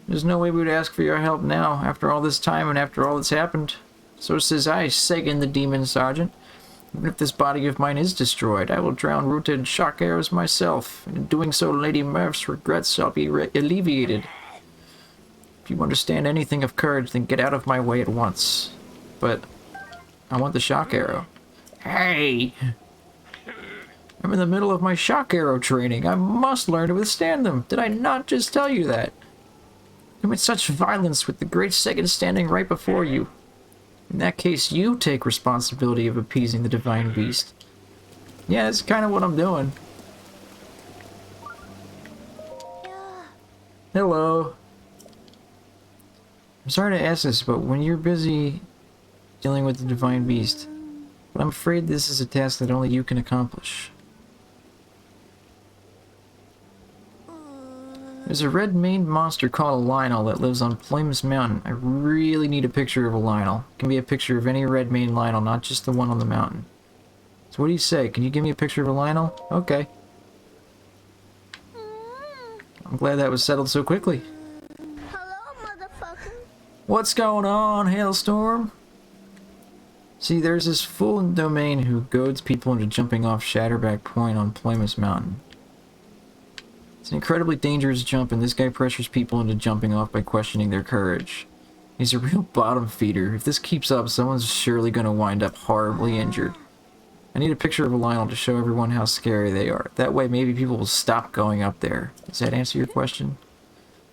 There's no way we would ask for your help now, after all this time and after all that's happened. So says I, Sagan the Demon Sergeant. Even if this body of mine is destroyed, I will drown rooted shock arrows myself. And in doing so, Lady Murph's regrets shall be alleviated. If you understand anything of courage, then get out of my way at once. But I want the shock arrow. Hey! I'm in the middle of my shock arrow training. I must learn to withstand them. Did I not just tell you that? Commit such violence with the great Sagan standing right before you. In that case, you take responsibility of appeasing the divine beast. Yeah, that's kind of what I'm doing. Hello. I'm sorry to ask this, but when you're busy dealing with the divine beast, but I'm afraid this is a task that only you can accomplish. There's a red-maned monster called a Lionel that lives on Flames Mountain. I really need a picture of a Lionel. It can be a picture of any red-maned Lionel, not just the one on the mountain. So what do you say? Can you give me a picture of a Lionel? Okay. I'm glad that was settled so quickly. Hello, motherfucker. What's going on, Hailstorm? See, there's this fool in Domain who goads people into jumping off Shatterback Point on Plamus Mountain. It's an incredibly dangerous jump, and this guy pressures people into jumping off by questioning their courage. He's a real bottom feeder. If this keeps up, someone's surely going to wind up horribly injured. I need a picture of a Lionel to show everyone how scary they are. That way, maybe people will stop going up there. Does that answer your question?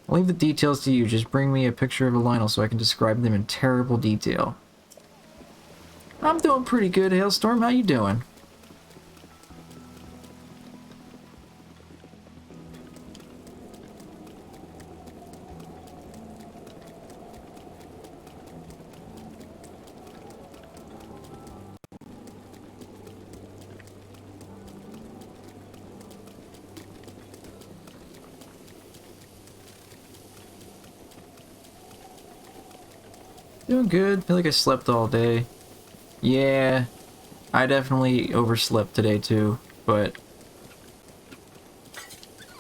I'll leave the details to you. Just bring me a picture of a Lionel so I can describe them in terrible detail. I'm doing pretty good, Hailstorm. How you doing? Doing good. Feel like I slept all day. Yeah, I definitely overslept today too, but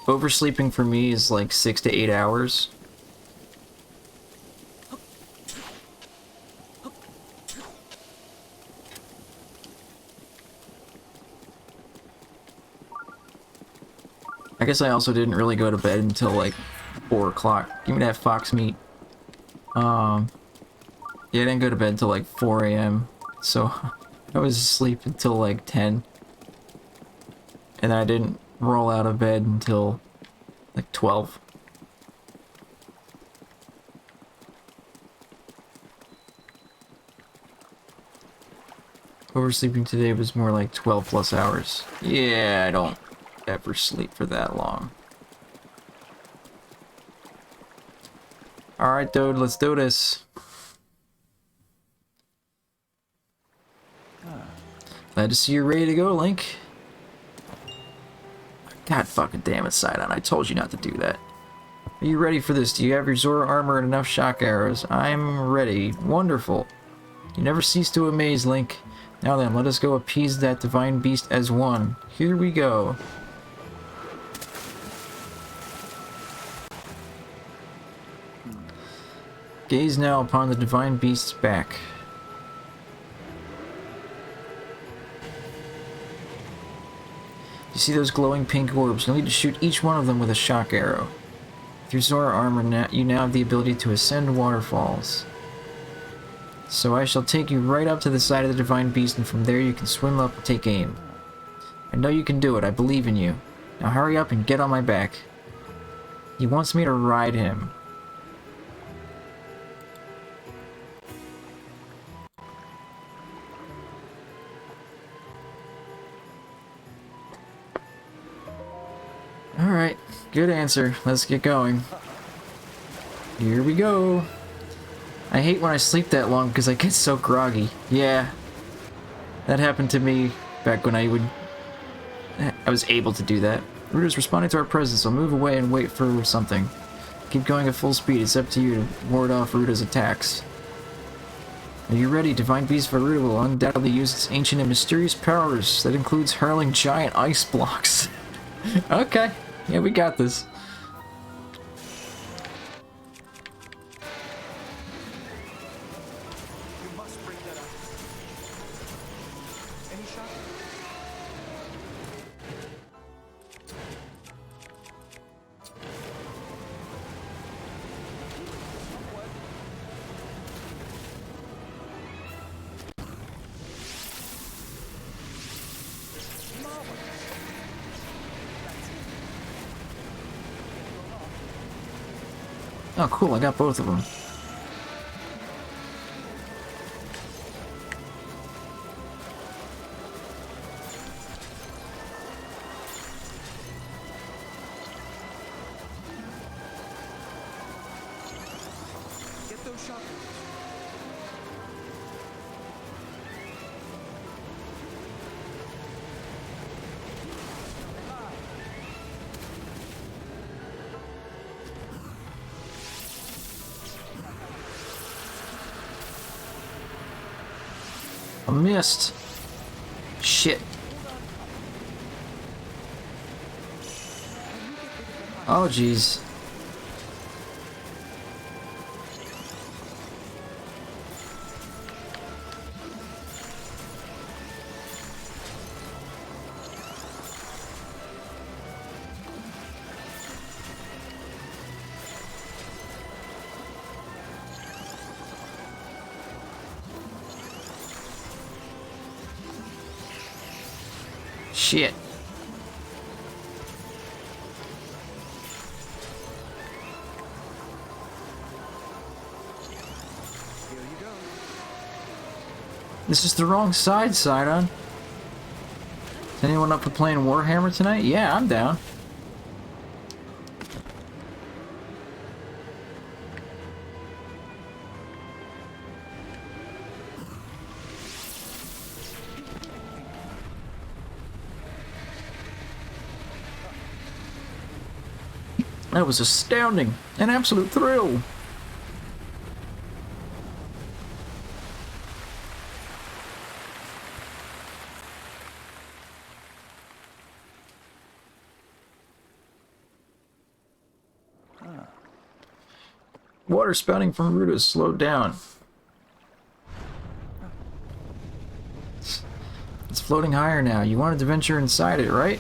oversleeping for me is like 6 to 8 hours. I guess I also didn't really go to bed until like 4 o'clock. Give me that fox meat. Yeah, I didn't go to bed until like 4 a.m. So I was asleep until like 10. And I didn't roll out of bed until like 12. Oversleeping today was more like 12 plus hours. Yeah, I don't ever sleep for that long. Alright, dude, let's do this. Glad to see you're ready to go, Link. God fucking damn it, Sidon. I told you not to do that. Are you ready for this? Do you have your Zora armor and enough shock arrows? I'm ready. Wonderful. You never cease to amaze, Link. Now then, let us go appease that divine beast as one. Here we go. Gaze now upon the divine beast's back. You see those glowing pink orbs? You'll need to shoot each one of them with a shock arrow. With your Zora armor, you now have the ability to ascend waterfalls. So I shall take you right up to the side of the divine beast, and from there you can swim up and take aim. I know you can do it. I believe in you. Now hurry up and get on my back. He wants me to ride him. Alright, good answer. Let's get going. Here we go. I hate when I sleep that long because I get so groggy. Yeah. That happened to me back when I was able to do that. Ruda's responding to our presence. I'll move away and wait for something. Keep going at full speed. It's up to you to ward off Ruda's attacks. Are you ready? Divine Beast Varuda will undoubtedly use its ancient and mysterious powers. That includes hurling giant ice blocks. Okay. Yeah, we got this. You must bring that up. Any shot? Oh, cool. I got both of them. Get those shots. I missed. Shit. Oh, jeez. Shit. Here you go. This is the wrong side, Sidon. Is anyone up for playing Warhammer tonight? Yeah, I'm down. That was astounding. An absolute thrill. Water spouting from Ruta is slowed down. It's floating higher now. You wanted to venture inside it, right?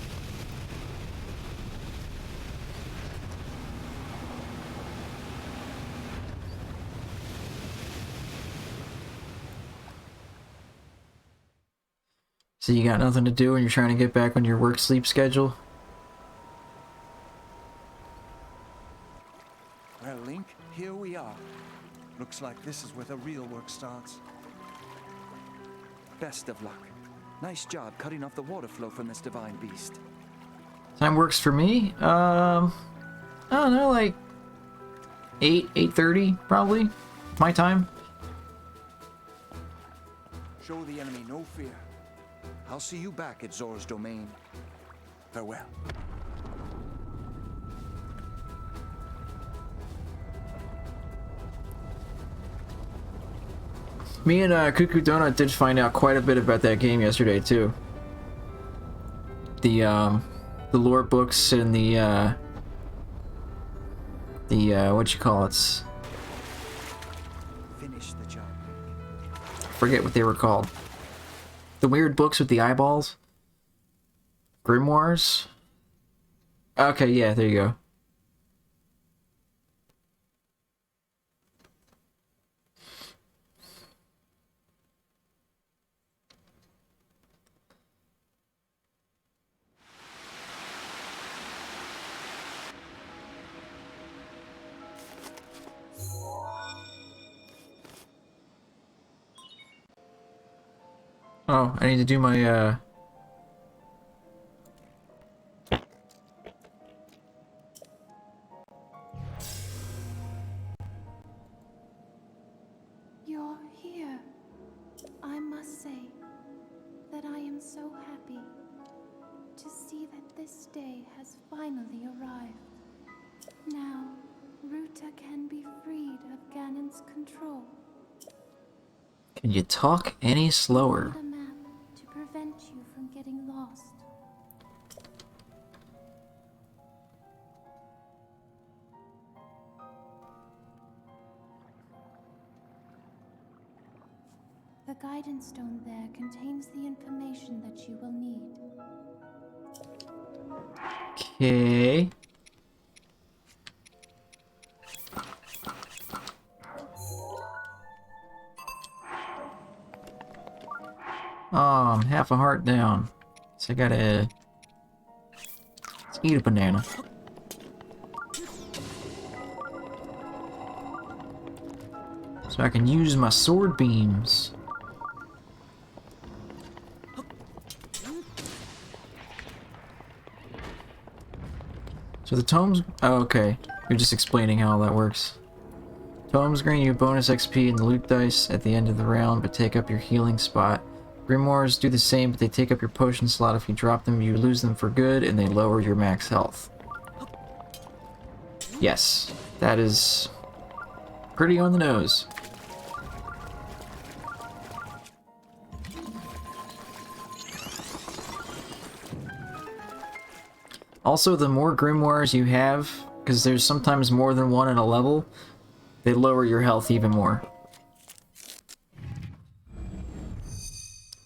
So you got nothing to do and you're trying to get back on your work-sleep schedule? Well, Link, here we are. Looks like this is where the real work starts. Best of luck. Nice job cutting off the water flow from this divine beast. Time works for me. I don't know, like 8:30 probably. My time. Show the enemy no fear. I'll see you back at Zora's domain. Farewell. Me and Cuckoo Donut did find out quite a bit about that game yesterday too. The lore books and the what you call it? Finish the job. Forget what they were called. The weird books with the eyeballs? Grimoires? Okay, yeah, there you go. Oh, I need to do my, You're here. I must say that I am so happy to see that this day has finally arrived. Now, Ruta can be freed of Ganon's control. Can you talk any slower? A map to prevent you from getting lost. The guidance stone there contains the information that you will need. Okay. Oh, I'm half a heart down. So I gotta... Let's eat a banana. So I can use my sword beams. So the tomes... Oh, okay. You're just explaining how all that works. Tomes grant you bonus XP in the loot dice at the end of the round, but take up your healing spot. Grimoires do the same, but they take up your potion slot. If you drop them, you lose them for good, and they lower your max health. Yes, that is pretty on the nose. Also, the more grimoires you have, because there's sometimes more than one in a level, they lower your health even more.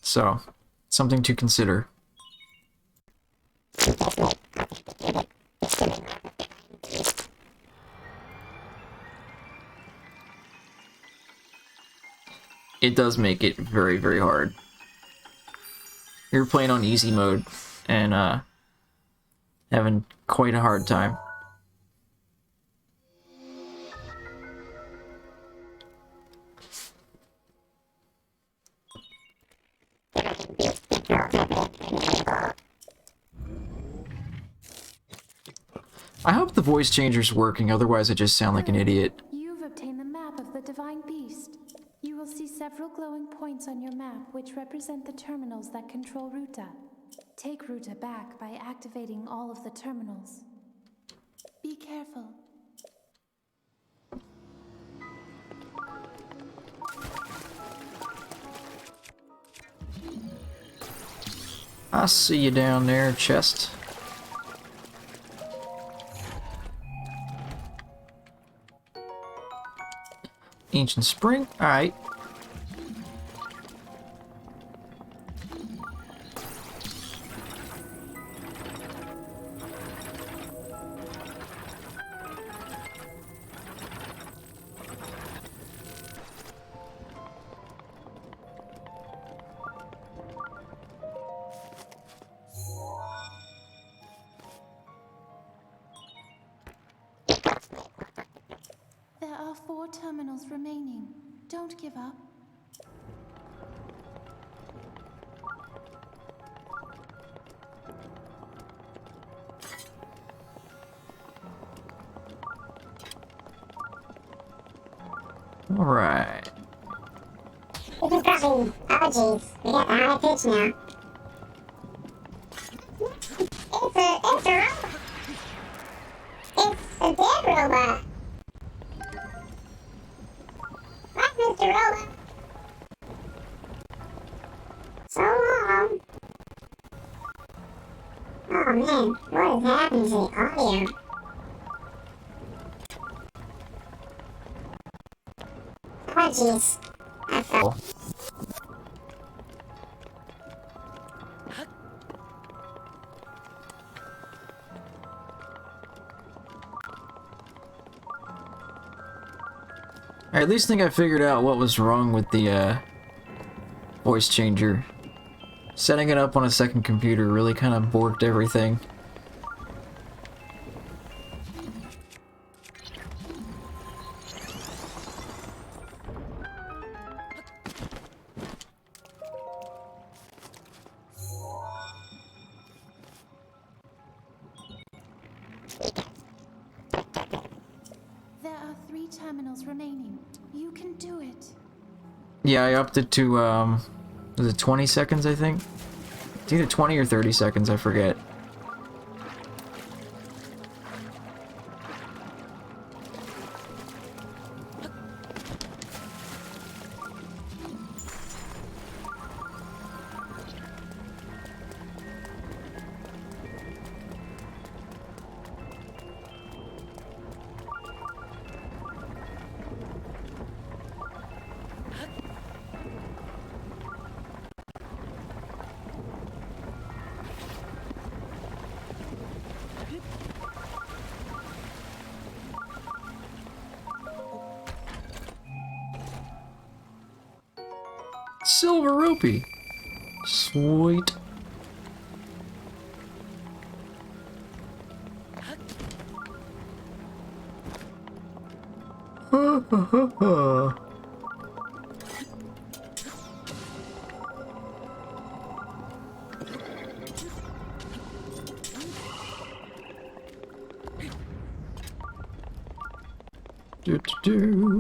So, something to consider. It does make it very, very hard. You're playing on easy mode, and, having quite a hard time. I hope the voice changer's working, otherwise I just sound like an idiot. You've obtained the map of the divine beast. You will see several glowing points on your map which represent the terminals that control Ruta. Take Ruta back by activating all of the terminals. Be careful. I see you down there, chest. Ancient spring? Alright. There are 4 terminals remaining. Don't give up. Alright. We can probably... Oh jeez, we got the high pitch now. It's a robot. It's a dead robot. What, Mr. Robot? So long. Oh man, what is happening to the audio? Oh jeez. I fell. I at least think I figured out what was wrong with the voice changer. Setting it up on a second computer really kind of borked everything. There are 3 terminals remaining. You can do it. Yeah, I upped it to, was it 20 seconds, I think? It's either 20 or 30 seconds, I forget. Silver rupee. Sweet. Do.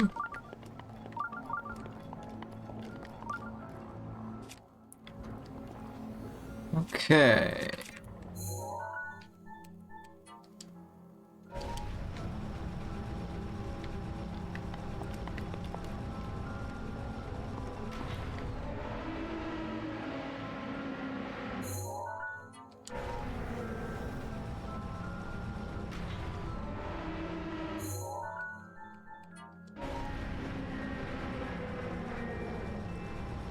Okay.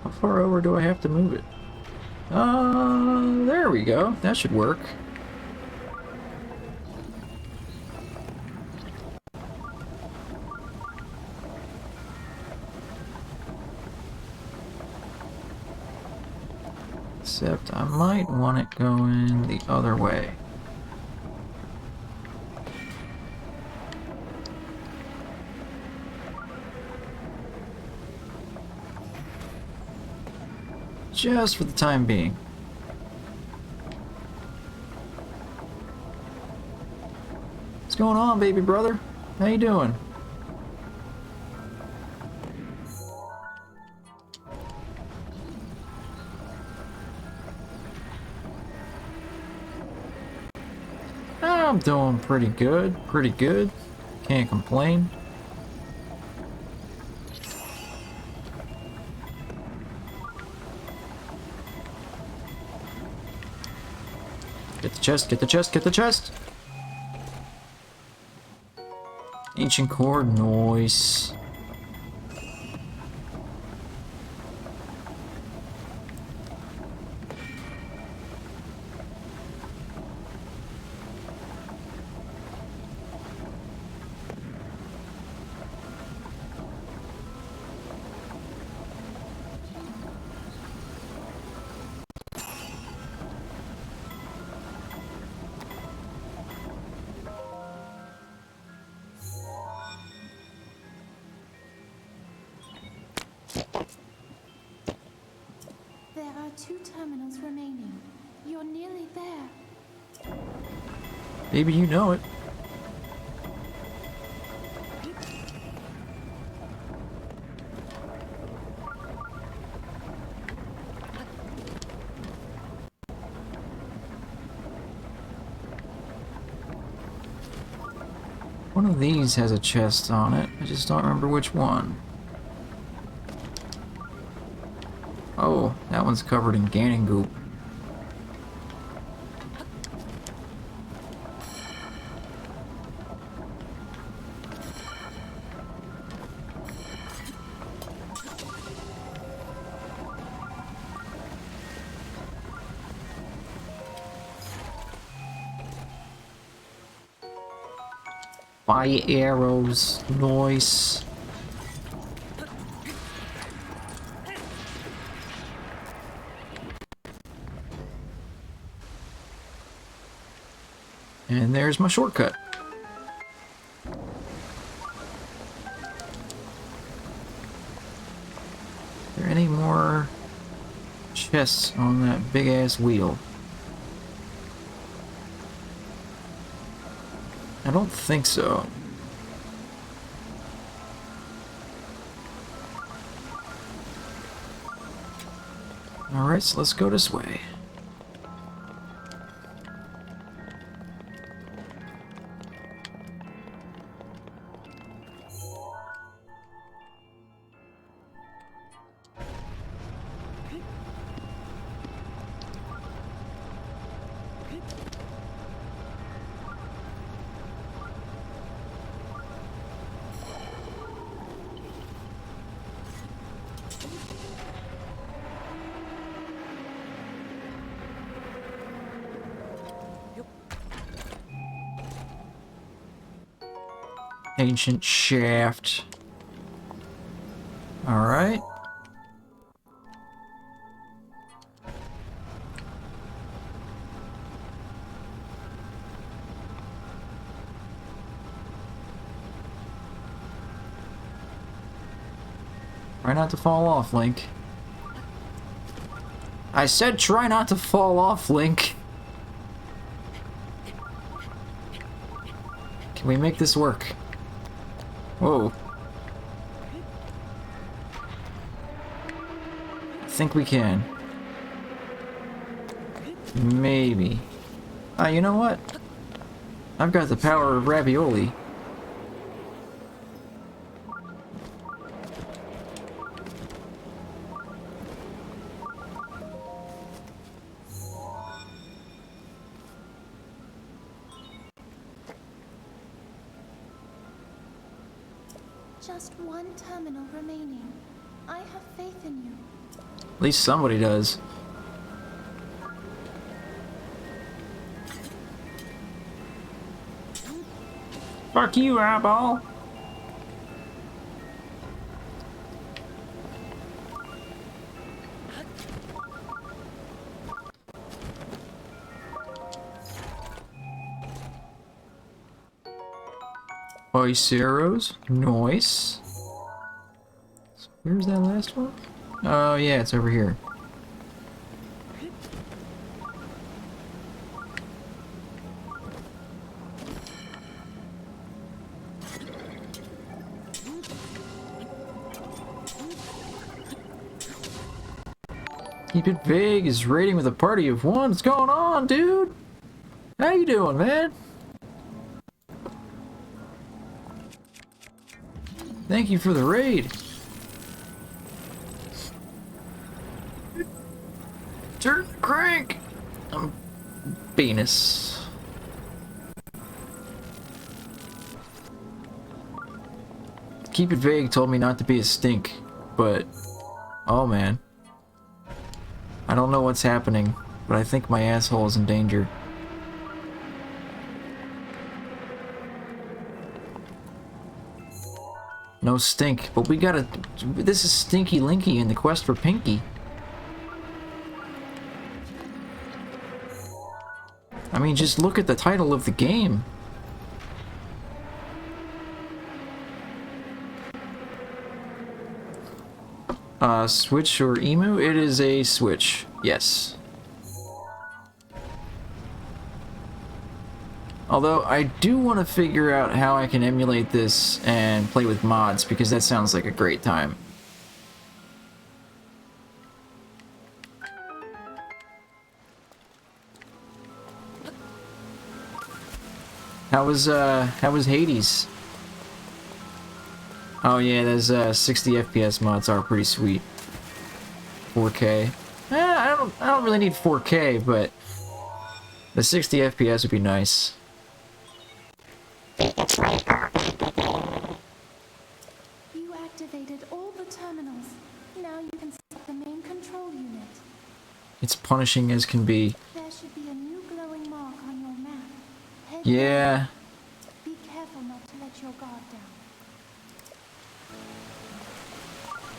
How far over do I have to move it? There we go. That should work. Except I might want it going the other way. Just for the time being. What's going on, baby brother? How you doing? I'm doing pretty good, pretty good. Can't complain. Get the chest, get the chest, get the chest! Ancient core, noise. 2 terminals remaining. You're nearly there. Maybe you know it. One of these has a chest on it. I just don't remember which one. Oh, that one's covered in Ganon goop. Fire arrows, nice. And there's my shortcut. Are there any more chests on that big ass wheel? I don't think so. Alright, so let's go this way. Ancient shaft. Alright. Try not to fall off, Link. I said try not to fall off, Link. Can we make this work? Whoa. I think we can. Maybe. You know what? I've got the power of ravioli. Just 1 terminal remaining. I have faith in you. At least somebody does. Fuck you, eyeball! Ice arrows. Nice. So where's that last one? Oh yeah, it's over here. Keep It Vague is raiding with a party of 1. What's going on, dude? How you doing, man? Thank you for the raid. Turn crank. I'm penis. Keep It Vague told me not to be a stink, but oh man. I don't know what's happening, but I think my asshole is in danger. No stink, but we gotta... This is Stinky Linky in the quest for Pinky. I mean, just look at the title of the game. Switch or emu? It is a switch. Yes. Although, I do want to figure out how I can emulate this and play with mods, because that sounds like a great time. How was Hades? Oh yeah, those 60 FPS mods are pretty sweet. 4K. I don't really need 4K, but the 60 FPS would be nice. You activated all the terminals. Now you can set the main control unit. It's punishing as can be. There should be a new glowing mark on your map. Head Yeah. down. Be careful not to let your guard down.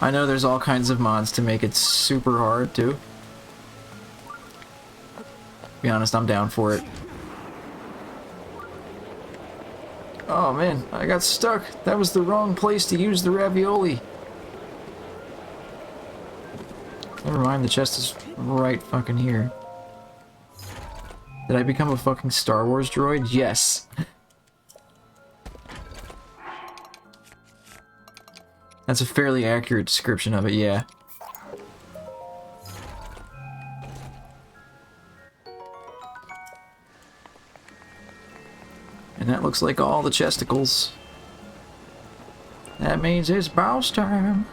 I know there's all kinds of mods to make it super hard, too. Be honest, I'm down for it. Oh man, I got stuck. That was the wrong place to use the ravioli. Never mind, the chest is right fucking here. Did I become a fucking Star Wars droid? Yes. That's a fairly accurate description of it, yeah. And that looks like all the chesticles. That means it's boss time.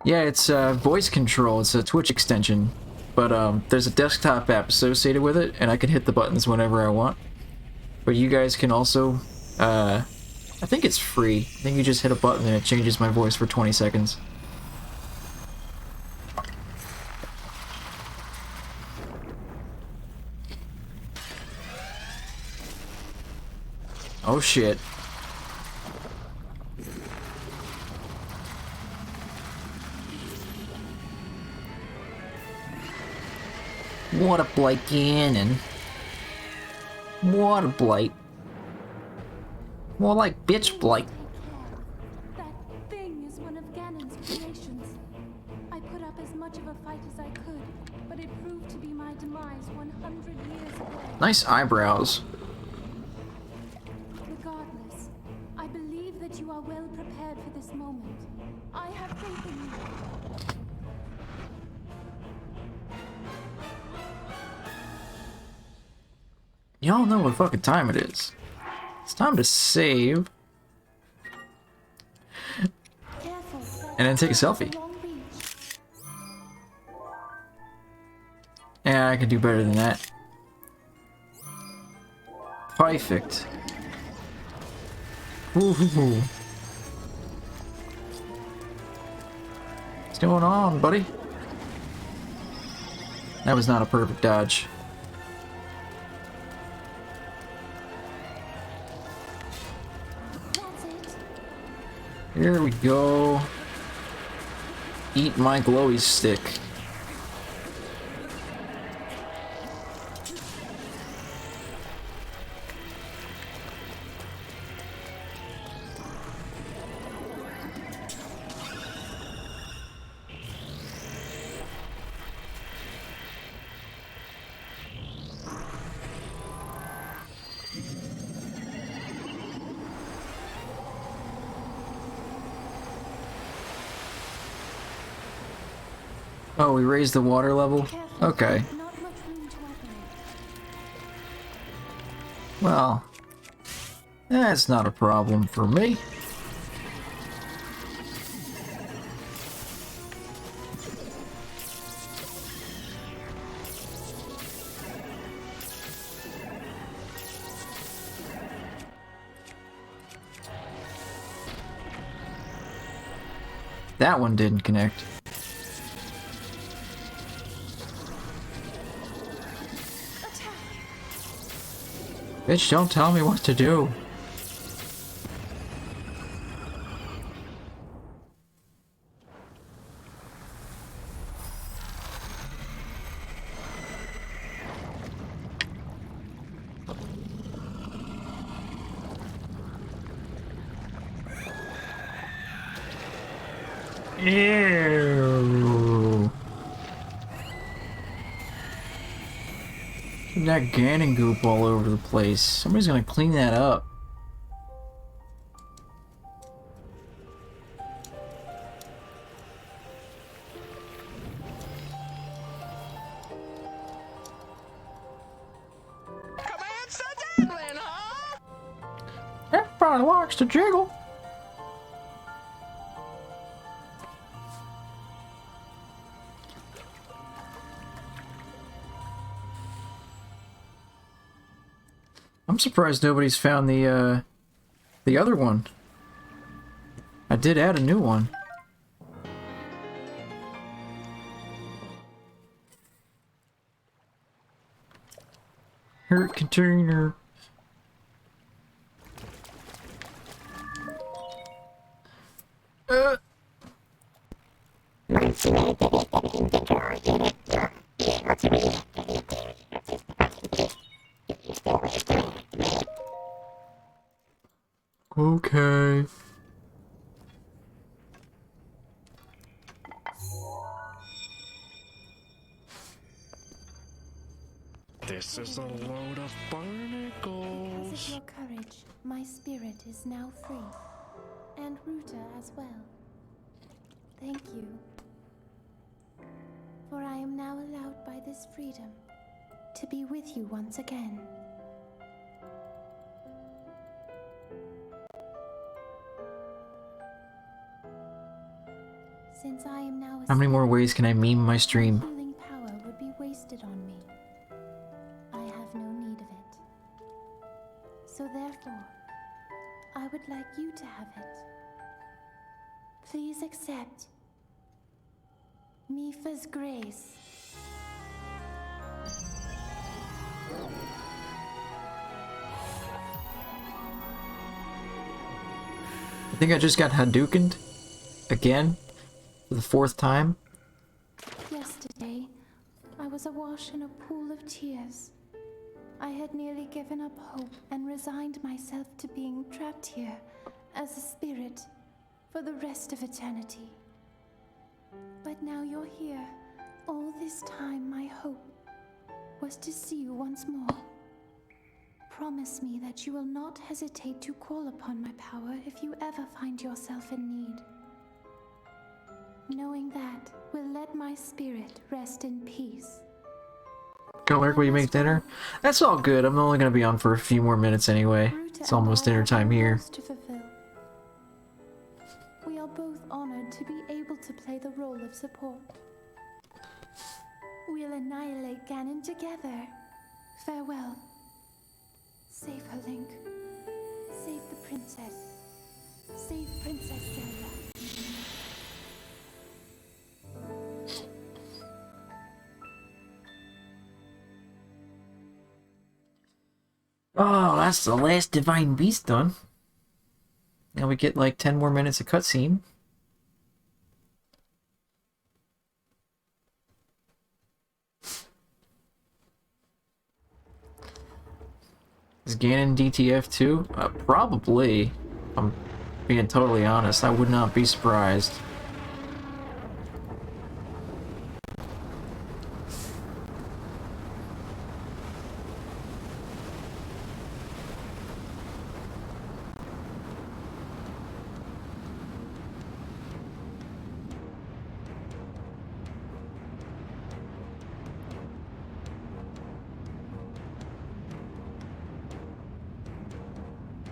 Yeah, it's voice control. It's a Twitch extension. But there's a desktop app associated with it, and I can hit the buttons whenever I want. But you guys can also, I think it's free. I think you just hit a button and it changes my voice for 20 seconds. Oh shit. What a blight cannon. What a blight. More like bitch blight. That thing is one of Ganon's creations. I put up as much of a fight as I could, but it proved to be my demise 100 years ago. Nice eyebrows. Regardless, I believe that you are well prepared for this moment. I have faith in you. Y'all know what fucking time it is. It's time to save. Careful. And then take a selfie. Long reach. Yeah, I can do better than that. Perfect. Woohoo. What's going on, buddy? That was not a perfect dodge. That's it. Here we go. Eat my glowy stick. Oh, we raised the water level? Careful. Okay. Not much room to operate. Well, that's not a problem for me. That one didn't connect. Bitch, don't tell me what to do. Ew. That Ganon goop all over the place. Somebody's gonna clean that up. Commands to Devlin, huh? Everybody likes to jiggle. I'm surprised nobody's found the other one. I did add a new one. Hurt container. Once you activate the inventory unit, you're able to reactivate the resources department. If you still wish to reactivate. Okay. This is a load of Because barnacles. of your courage, my spirit is now free. And Ruta as well. Thank you. For I am now allowed by this freedom to be with you once again. Since I am now a How many more spirit, ways can I meme my stream? healing power would be wasted on me. I have no need of it. So therefore, I would like you to have it. Please accept Mifa's grace. I think I just got Hadoukened again for the 4th time. Yesterday, I was awash in a pool of tears. I had nearly given up hope and resigned myself to being trapped here as a spirit for the rest of eternity. But now you're here. All this time, my hope was to see you once more. Promise me that you will not hesitate to call upon my power if you ever find yourself in need. Knowing that will let my spirit rest in peace. Go Eric, will you make dinner? That's all good. I'm only gonna be on for a few more minutes anyway. Ruta It's and almost I dinner have time our here. roles to fulfill. We are both honored to be able to play the role of support. We'll annihilate Ganon together. Farewell. Save her, Link. Save the princess. Save Princess Zelda. Oh, that's the last Divine Beast done. Now we get like 10 more minutes of cutscene. Is Ganon DTF too? Probably. If I'm being totally honest, I would not be surprised.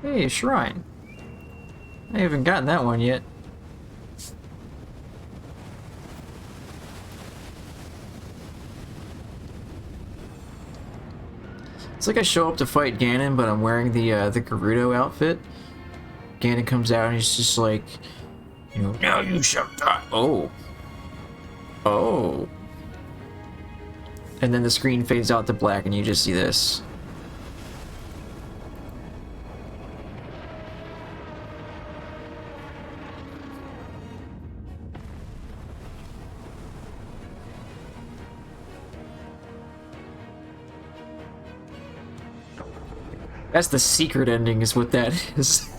Hey, a shrine. I haven't gotten that one yet. It's like I show up to fight Ganon, but I'm wearing the Gerudo outfit. Ganon comes out and he's just like, you know, now you shall die. Oh. Oh. And then the screen fades out to black and you just see this. That's the secret ending, is what that is.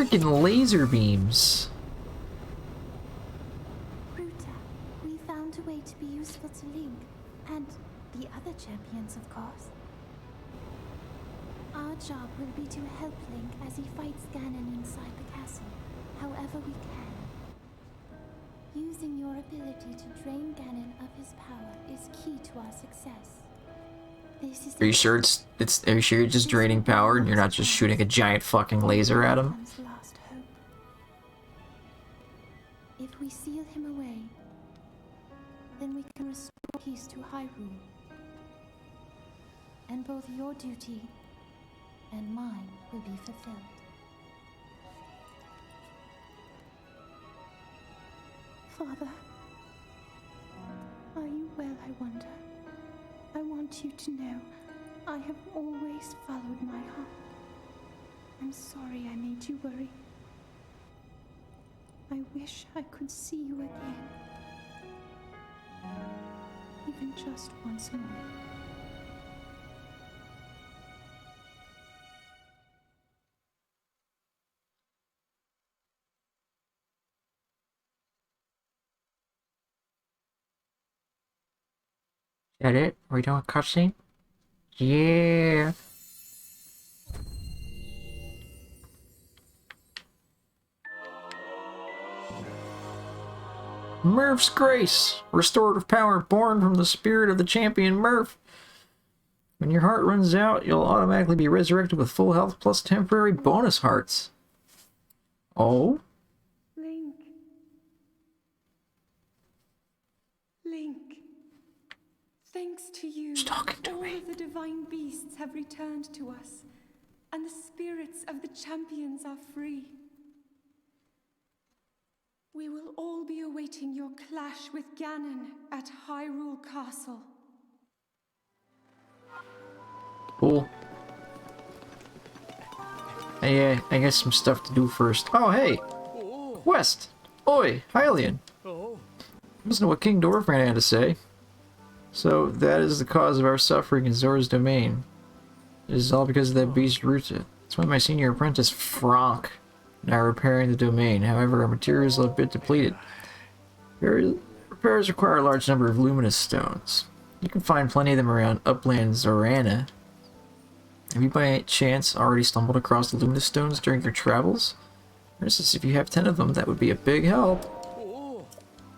Freaking laser beams. Ruta, we found a way to be useful to Link, and the other champions, of course. Our job will be to help Link as he fights Ganon inside the castle, however we can. Using your ability to drain Ganon of his power is key to our success. This is Are you sure are you sure you're just draining power and you're not just shooting a giant fucking laser at him? Last hope. If we seal him away, then we can restore peace to Hyrule. And both your duty and mine will be fulfilled. Father, are you well, I wonder? I want you to know I have always followed my heart. I'm sorry I made you worry. I wish I could see you again. Even just once more. That it? Are we doing a cutscene? Yeah. Murph's Grace! Restorative power born from the spirit of the champion Murph. When your heart runs out, you'll automatically be resurrected with full health plus temporary bonus hearts. Oh? Link. Link. Thanks to you, She's talking to all me. of the divine beasts have returned to us, and the spirits of the champions are free. We will all be awaiting your clash with Ganon at Hyrule Castle. Cool. Hey, I got some stuff to do first. Oh, hey! Quest! Oi, Hylian! Listen to what King Dorfman had to say. So, that is the cause of our suffering in Zora's domain. It is all because of that beast Ruta. That's why my senior apprentice, Franck, and I are repairing the domain. However, our materials are a bit depleted. Repairs require a large number of luminous stones. You can find plenty of them around Upland Zorana. Have you by chance already stumbled across the luminous stones during your travels? For instance, if you have 10 of them, that would be a big help.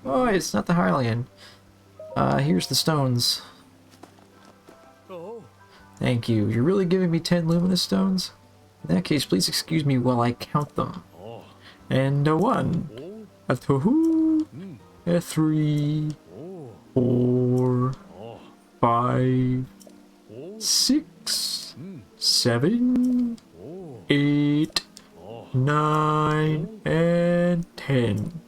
Oh, it's not the Hylian. Here's the stones. Thank you. You're really giving me 10 luminous stones? In that case, please excuse me while I count them. And a 1, a 2, a 3, 4, 5, 6, 7, 8, 9, and 10.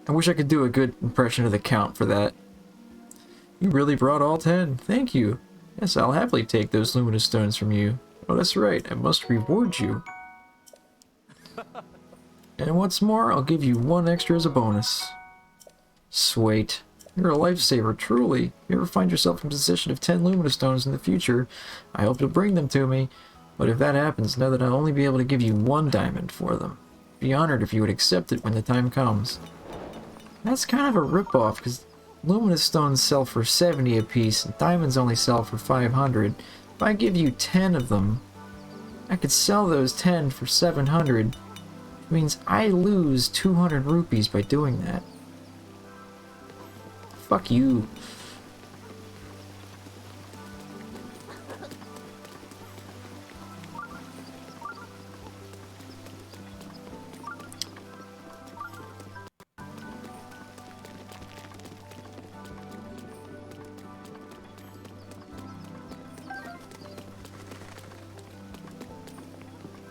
I wish I could do a good impression of the count for that. You really brought all 10. Thank you. Yes, I'll happily take those luminous stones from you. Oh, that's right. I must reward you. And what's more, I'll give you 1 extra as a bonus. Sweet. You're a lifesaver, truly. If you ever find yourself in possession of 10 luminous stones in the future, I hope you'll bring them to me. But if that happens, know that I'll only be able to give you 1 diamond for them. Be honored if you would accept it when the time comes. That's kind of a ripoff, because luminous stones sell for 70 apiece, and diamonds only sell for 500. If I give you 10 of them, I could sell those 10 for 700. It means I lose 200 rupees by doing that. Fuck you.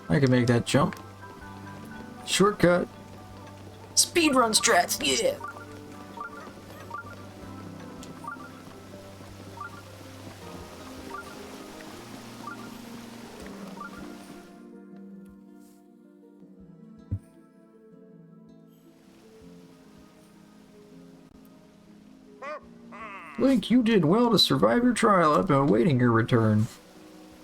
I can make that jump. Shortcut. Speedrun strats, yeah! Link, you did well to survive your trial. I've been awaiting your return.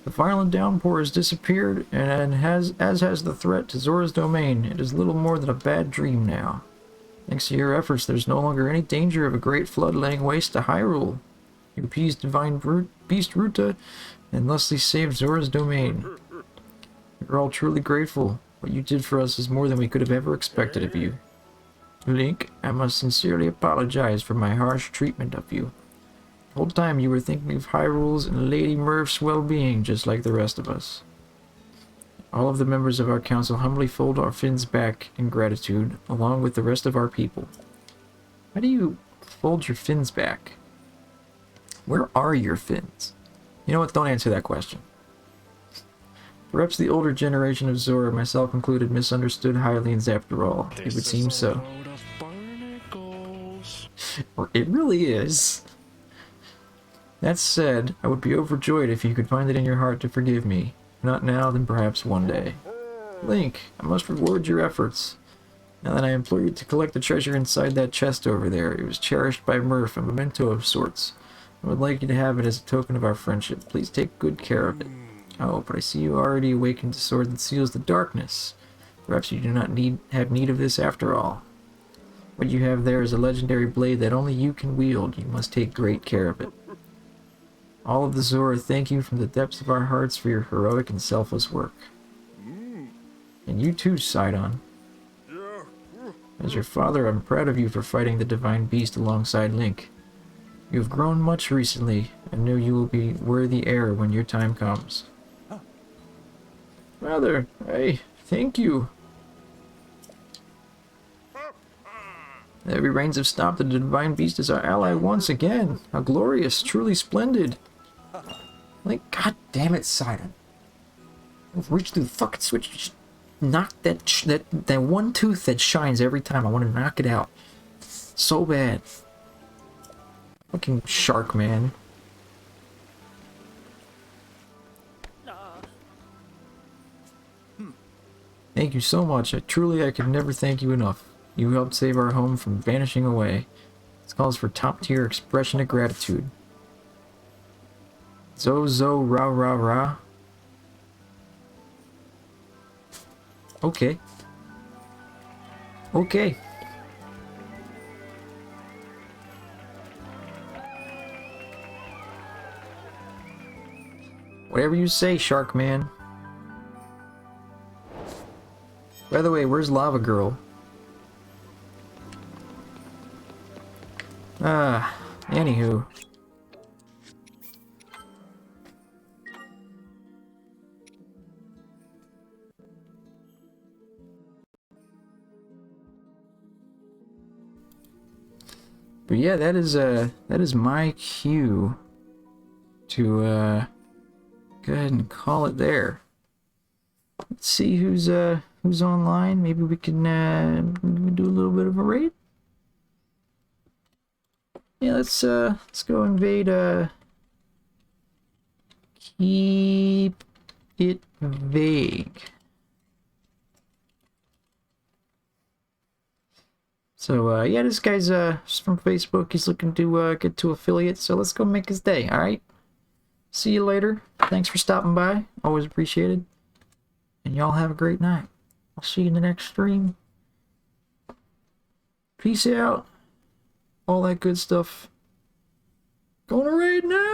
The violent downpour has disappeared, and as has the threat to Zora's domain. It is little more than a bad dream now. Thanks to your efforts, there's no longer any danger of a great flood laying waste to Hyrule. You appeased Divine Beast Ruta, and thusly saved Zora's domain. We're all truly grateful. What you did for us is more than we could have ever expected of you. Link, I must sincerely apologize for my harsh treatment of you. The whole time you were thinking of Hyrule's and Lady Murph's well-being, just like the rest of us. All of the members of our council humbly fold our fins back in gratitude, along with the rest of our people. How do you fold your fins back? Where are your fins? You know what? Don't answer that question. Perhaps the older generation of Zora, myself included, misunderstood Hylians after all. It would seem so. Load of barnacles. Or it really is. That said, I would be overjoyed if you could find it in your heart to forgive me. If not now, then perhaps one day. Link, I must reward your efforts. Now that I implore you to collect the treasure inside that chest over there. It was cherished by Murph, a memento of sorts. I would like you to have it as a token of our friendship. Please take good care of it. Oh, but I see you already awakened the sword that seals the darkness. Perhaps you do not have need of this after all. What you have there is a legendary blade that only you can wield. You must take great care of it. All of the Zora thank you from the depths of our hearts for your heroic and selfless work. And you too, Sidon. As your father, I'm proud of you for fighting the Divine Beast alongside Link. You have grown much recently, and know you will be worthy heir when your time comes. Rather, hey, thank you. The heavy rains have stopped, and the Divine Beast is our ally once again. How glorious, truly splendid. Like, god damn it, Sidon. I've reached through the fucking switch. Just knock that one tooth that shines every time. I want to knock it out. So bad. Fucking shark, man. Thank you so much. I could never thank you enough. You helped save our home from vanishing away. This calls for top-tier expression of gratitude. Zo ra ra ra. Okay. Okay. Whatever you say, Shark Man. By the way, where's Lava Girl? Anywho. But yeah, that is my cue to go ahead and call it there. Let's see who's online. Maybe we can do a little bit of a raid. Yeah, let's go invade keep it vague. So yeah, this guy's from Facebook. He's looking to get to affiliate, so let's go make his day, alright? See you later. Thanks for stopping by. Always appreciated. And y'all have a great night. I'll see you in the next stream. Peace out. All that good stuff. Going to raid now!